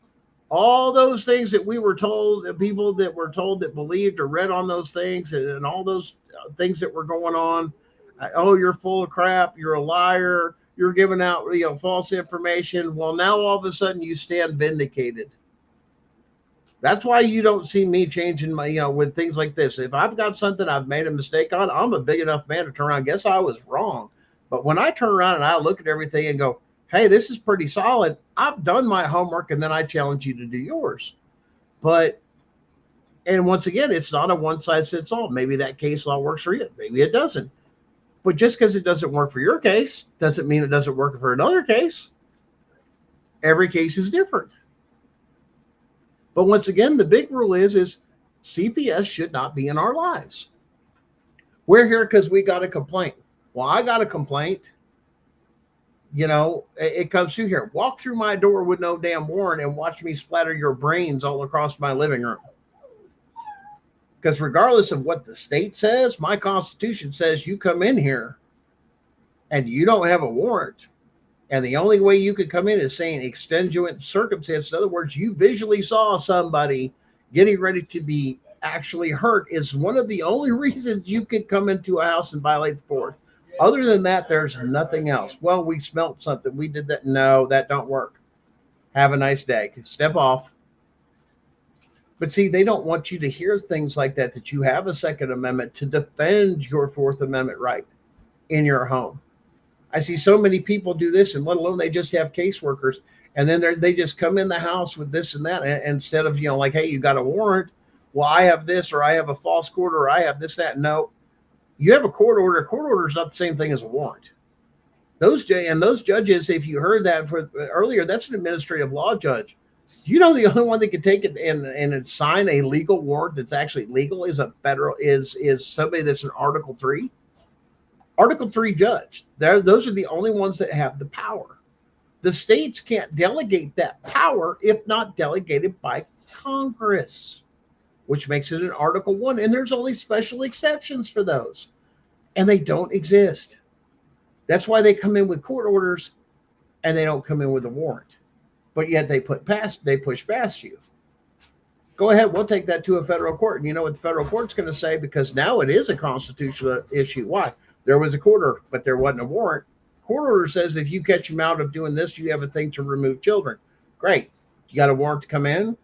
all those things that we were told, the people that were told that believed or read on those things, and all those things that were going on. Oh, you're full of crap. You're a liar. You're giving out, false information. Well, now all of a sudden you stand vindicated. That's why you don't see me changing my, with things like this. If I've got something I've made a mistake on, I'm a big enough man to turn around. Guess I was wrong. But when I turn around and I look at everything and go, hey, this is pretty solid. I've done my homework, and then I challenge you to do yours. And once again, it's not a one size fits all. Maybe that case law works for you. Maybe it doesn't. But just because it doesn't work for your case doesn't mean it doesn't work for another case. Every case is different. But once again, the big rule is CPS should not be in our lives. We're here because we got a complaint. Well, I got a complaint. It comes through here. Walk through my door with no damn warrant and watch me splatter your brains all across my living room. Because regardless of what the state says, my Constitution says you come in here and you don't have a warrant. And the only way you could come in is saying extenuant circumstance. In other words, you visually saw somebody getting ready to be actually hurt is one of the only reasons you could come into a house and violate the fourth. Other than that, there's nothing else. Well, we smelt something. We did that. No, that don't work. Have a nice day. Step off. But see, they don't want you to hear things like that, that you have a Second Amendment to defend your Fourth Amendment right in your home. I see so many people do this, and let alone they just have caseworkers, and then they just come in the house with this and that, and instead of, like, hey, you got a warrant. Well, I have this, or I have a false court, or I have this, that. No, you have a court order. A court order is not the same thing as a warrant. Those judges, if you heard that earlier, that's an administrative law judge. You know, the only one that can take it and sign a legal warrant that's actually legal is is somebody that's an Article 3. Article 3 judge. Those are the only ones that have the power. The states can't delegate that power if not delegated by Congress, which makes it an Article 1. And there's only special exceptions for those, and they don't exist. That's why they come in with court orders and they don't come in with a warrant. But yet they push past you. Go ahead, we'll take that to a federal court. And you know what the federal court's going to say? Because now it is a constitutional issue. Why? There was a court order, but there wasn't a warrant. Court order says if you catch them out of doing this, you have a thing to remove children. Great. You got a warrant to come in?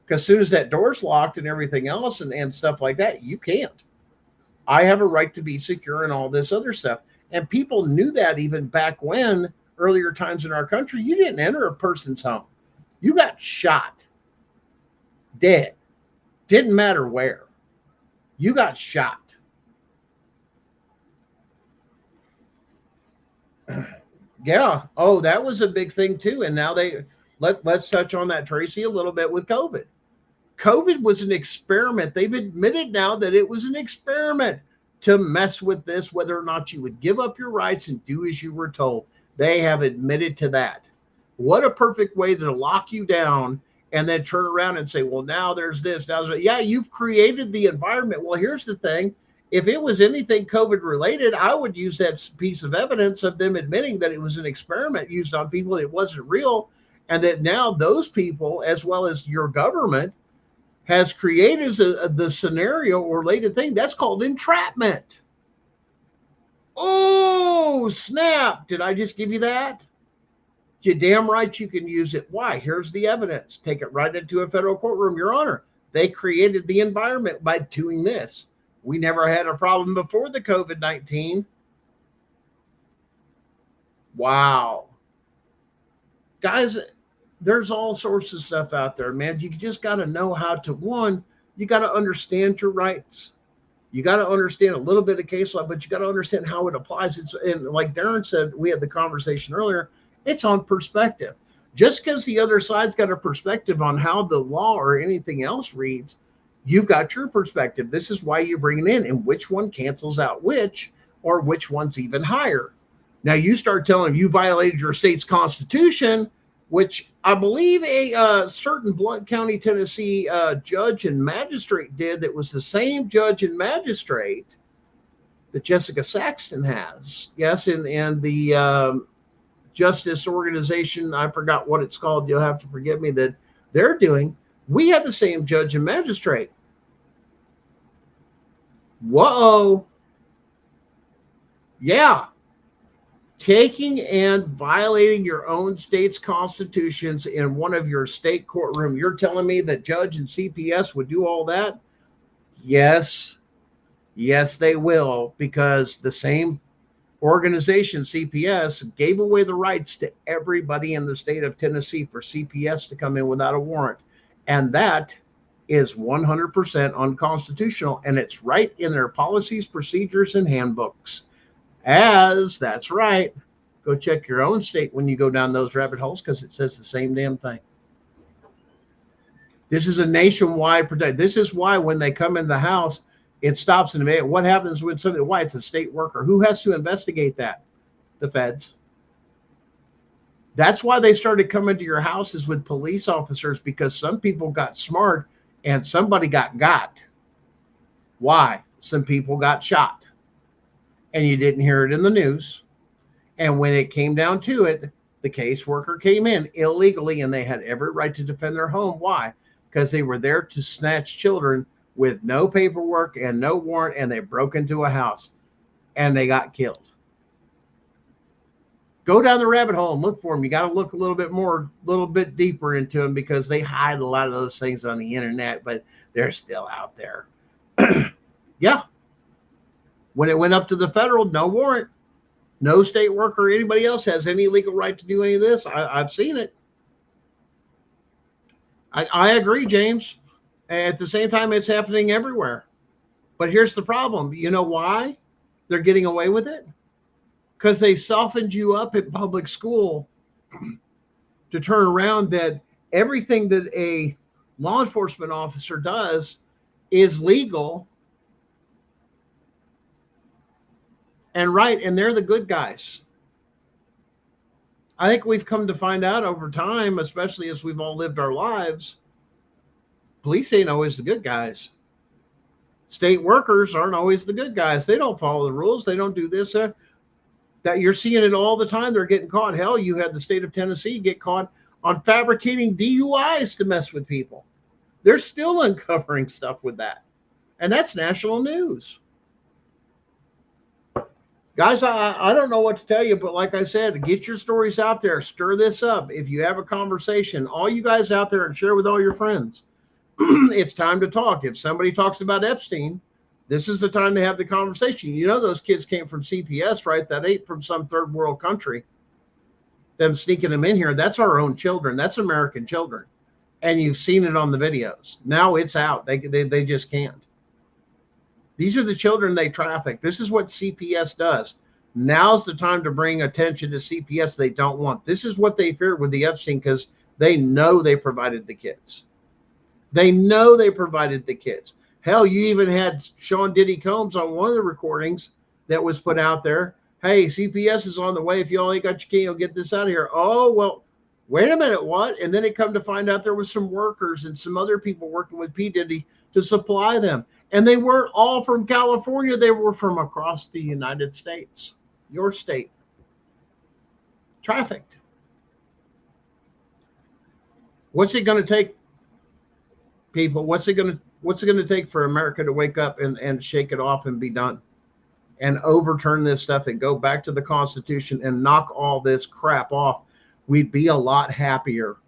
Because as soon as that door's locked and everything else and stuff like that, you can't. I have a right to be secure and all this other stuff. And people knew that even back when, earlier times in our country, you didn't enter a person's home. You got shot, dead. Didn't matter where. You got shot. Yeah. Oh, that was a big thing too. And now let's touch on that, Tracy, a little bit with COVID. COVID was an experiment. They've admitted now that it was an experiment to mess with this, whether or not you would give up your rights and do as you were told. They have admitted to that. What a perfect way to lock you down and then turn around and say, well, now there's this. Now, yeah, you've created the environment. Well, here's the thing. If it was anything COVID related, I would use that piece of evidence of them admitting that it was an experiment used on people and it wasn't real. And that now those people, as well as your government, has created the scenario or related thing. That's called entrapment. Oh, snap. Did I just give you that? You're damn right you can use it. Why? Here's the evidence. Take it right into a federal courtroom, Your Honor. They created the environment by doing this. We never had a problem before the COVID-19. Wow. Guys, there's all sorts of stuff out there, man. You just got to know how to, you got to understand your rights. You got to understand a little bit of case law, but you got to understand how it applies. And like Darren said, we had the conversation earlier, it's on perspective. Just because the other side's got a perspective on how the law or anything else reads, you've got your perspective. This is why you bring it in, and which one cancels out which, or which one's even higher. Now you start telling them you violated your state's constitution, which I believe a certain Blount County, Tennessee judge and magistrate did. That was the same judge and magistrate that Jessica Saxton has. Yes, and the justice organization, I forgot what it's called. You'll have to forgive me, that they're doing. We had the same judge and magistrate. Whoa. Yeah. Taking and violating your own state's constitutions in one of your state courtroom. You're telling me that judge and CPS would do all that? Yes. Yes, they will, because the same organization, CPS, gave away the rights to everybody in the state of Tennessee for CPS to come in without a warrant. And that is 100% unconstitutional. And it's right in their policies, procedures, and handbooks. That's right. Go check your own state when you go down those rabbit holes, because it says the same damn thing. This is a nationwide protect. This is why when they come in the house, it stops in the mail. What happens when somebody, why? It's a state worker. Who has to investigate that? The feds. That's why they started coming to your houses with police officers, because some people got smart and somebody got. Why? Some people got shot. And you didn't hear it in the news. And when it came down to it, the caseworker came in illegally, and they had every right to defend their home. Why? because they were there to snatch children with no paperwork and no warrant, and they broke into a house and they got killed. Go down the rabbit hole and look for them. You got to look a little bit deeper into them, because they hide a lot of those things on the internet, but they're still out there. Yeah. When it went up to the federal, no warrant, no state worker or anybody else has any legal right to do any of this. I've seen it. I agree, James. At the same time, it's happening everywhere. But here's the problem. You know why they're getting away with it? Because they softened you up at public school to turn around that everything that a law enforcement officer does is legal and right, and they're the good guys. I think we've come to find out over time, especially as we've all lived our lives, police ain't always the good guys. State workers aren't always the good guys. They don't follow the rules. They don't do this. That you're seeing it all the time. They're getting caught. Hell, you had the state of Tennessee get caught on fabricating DUIs to mess with people. They're still uncovering stuff with that. And that's national news. Guys, I don't know what to tell you, but like I said, get your stories out there. Stir this up. If you have a conversation, all you guys out there, and share with all your friends. It's time to talk. If somebody talks about Epstein, this is the time to have the conversation. You know those kids came from CPS, right? That ain't from some third world country. Them sneaking them in here. That's our own children. That's American children. And you've seen it on the videos. Now it's out. They just can't. These are the children they traffic. This is what CPS does. Now's the time to bring attention to CPS they don't want. This is what they feared with the Epstein, because they know they provided the kids. They know they provided the kids. Hell, you even had Sean Diddy Combs on one of the recordings that was put out there. Hey, CPS is on the way. If y'all ain't got your key, you'll get this out of here. Oh, well, wait a minute, what? And then it come to find out there was some workers and some other people working with P. Diddy to supply them. And they weren't all from California. They were from across the United States, your state. Trafficked. What's it going to take, people? What's it going to take for America to wake up and shake it off and be done? And overturn this stuff and go back to the Constitution and knock all this crap off? We'd be a lot happier.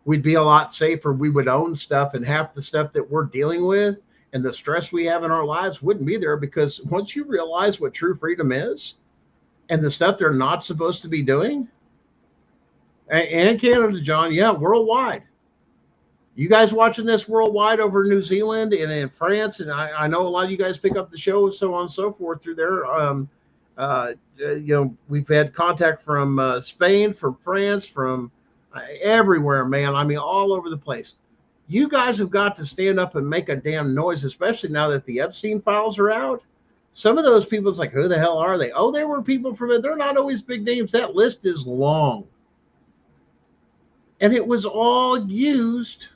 We'd be a lot safer. We would own stuff, and half the stuff that we're dealing with and the stress we have in our lives wouldn't be there, because once you realize what true freedom is and the stuff they're not supposed to be doing, and Canada, John, yeah, worldwide. You guys watching this worldwide over New Zealand and in France, and I know a lot of you guys pick up the show, so on and so forth through there. We've had contact from Spain, from France, from everywhere, man. I mean, all over the place. You guys have got to stand up and make a damn noise, especially now that the Epstein files are out. Some of those people, it's like, who the hell are they? Oh, they were people from it. They're not always big names. That list is long. And it was all used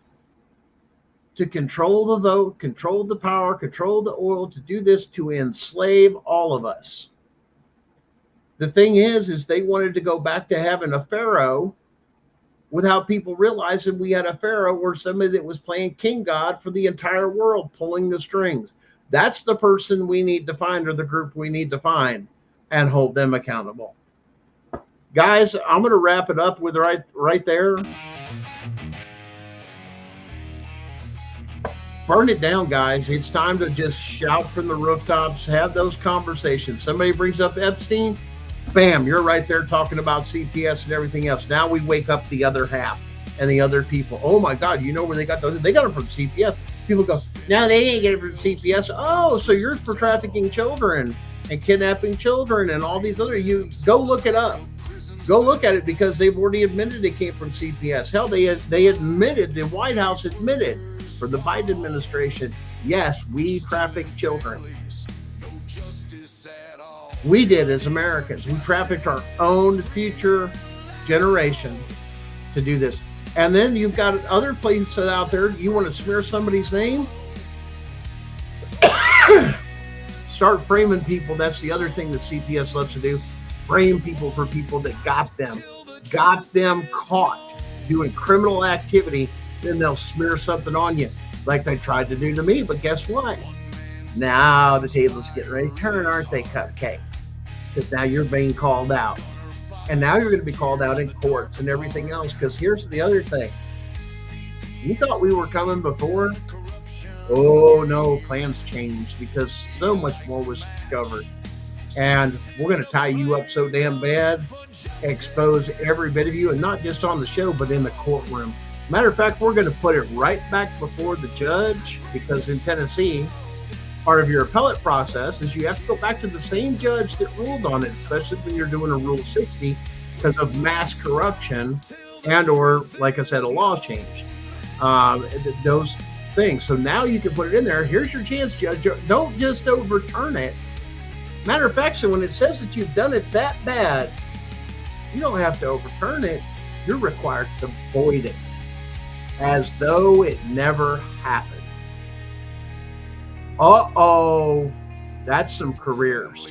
to control the vote, control the power, control the oil, to do this, to enslave all of us. The thing is they wanted to go back to having a pharaoh without people realizing we had a pharaoh, or somebody that was playing king god for the entire world, pulling the strings. That's the person we need to find, or the group we need to find, and hold them accountable. Guys, I'm going to wrap it up with right there. Burn it down, guys. It's time to just shout from the rooftops, have those conversations. Somebody brings up Epstein, bam, you're right there talking about CPS and everything else. Now we wake up the other half and the other people. Oh my God, you know where they got those? They got them from CPS. People go, no, they didn't get it from CPS. Oh, so you're for trafficking children and kidnapping children and all these other, you go look it up. Go look at it, because they've already admitted it came from CPS. Hell, they admitted, the White House admitted for the Biden administration, yes, we trafficked children. We did as Americans. We trafficked our own future generation to do this. And then you've got other places out there. You want to smear somebody's name? Start framing people. That's the other thing that CPS loves to do. Frame people for people that got them caught doing criminal activity then they'll smear something on you like they tried to do to me. But guess what? Now the table's getting ready to turn, aren't they, Cupcake? Because now you're being called out. And now you're going to be called out in courts and everything else. Because here's the other thing. You thought we were coming before? Oh, no, plans changed because so much more was discovered. And we're going to tie you up so damn bad, expose every bit of you, and not just on the show, but in the courtroom. Matter of fact, we're going to put it right back before the judge, because in Tennessee, part of your appellate process is you have to go back to the same judge that ruled on it, especially when you're doing a Rule 60 because of mass corruption and or, like I said, a law change. Those things. So now you can put it in there. Here's your chance, Judge. Don't just overturn it. Matter of fact, so when it says that you've done it that bad, you don't have to overturn it. You're required to void it as though it never happened. Uh-oh, that's some careers.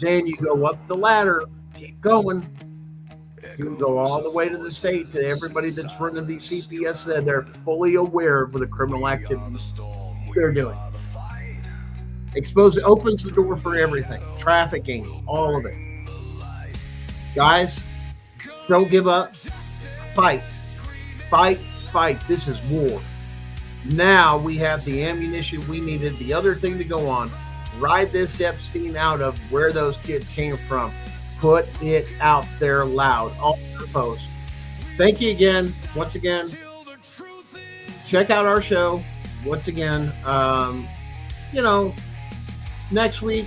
Then you go up the ladder, keep going. You can go all the way to the state, to everybody that's running these CPS said they're fully aware of the criminal activities they're doing. Expose it, opens the door for everything. Trafficking, all of it. Guys, don't give up. Fight. Fight, fight. This is war. Now we have the ammunition we needed, the other thing to go on. Ride this Epstein out of where those kids came from. Put it out there loud. All your posts. Thank you again. Once again, check out our show. Once again, next week,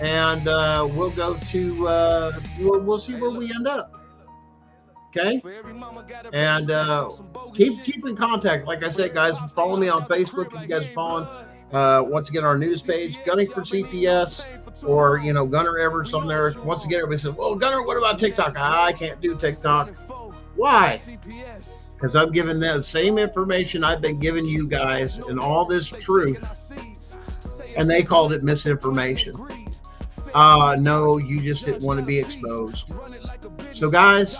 and we'll go to we'll see where we end up. Okay, and keep in contact. Like I said, guys, follow me on Facebook if you guys are following. Once again, our news page, Gunning for CPS, or Gunner Everts on there. Once again, everybody says, "Well, Gunner, what about TikTok?" I can't do TikTok. Why? Because I'm giving them the same information I've been giving you guys and all this truth, and they called it misinformation. No, you just didn't want to be exposed. So, guys,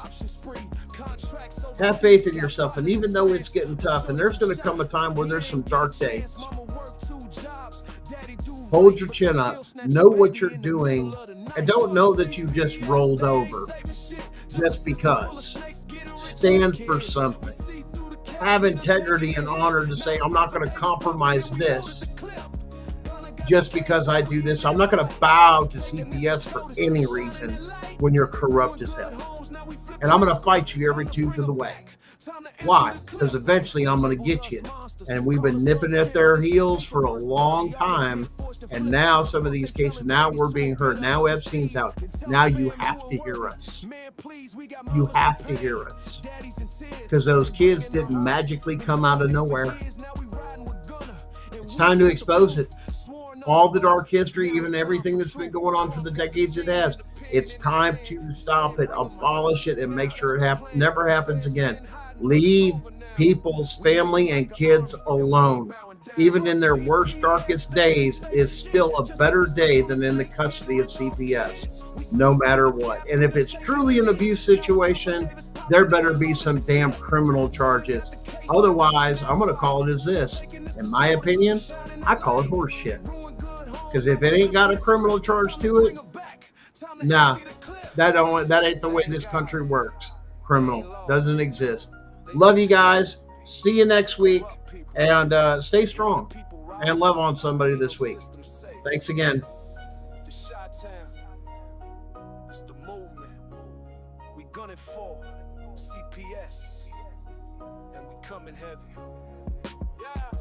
have faith in yourself. And even though it's getting tough, and there's going to come a time where there's some dark days, hold your chin up. Know what you're doing. And don't know that you just rolled over just because. Stand for something. Have integrity and honor to say, I'm not going to compromise this just because I do this. I'm not going to bow to CPS for any reason when you're corrupt as hell. And I'm going to fight you every tooth of the way. Why? Because eventually I'm going to get you. And we've been nipping at their heels for a long time. And now some of these cases, now we're being heard. Now Epstein's out. Now you have to hear us. You have to hear us. Because those kids didn't magically come out of nowhere. It's time to expose it. All the dark history, even everything that's been going on for the decades it has. It's time to stop it, abolish it, and make sure it never happens again. Leave people's family and kids alone. Even in their worst, darkest days, is still a better day than in the custody of CPS, no matter what. And if it's truly an abuse situation, there better be some damn criminal charges. Otherwise, I'm going to call it as this. In my opinion, I call it horse shit. Because if it ain't got a criminal charge to it, nah, that ain't the way this country works. Criminal doesn't exist. Love you guys. See you next week, and stay strong and love on somebody this week. Thanks again. It's the movement. We gunning for CPS, and we coming heavy. Yeah.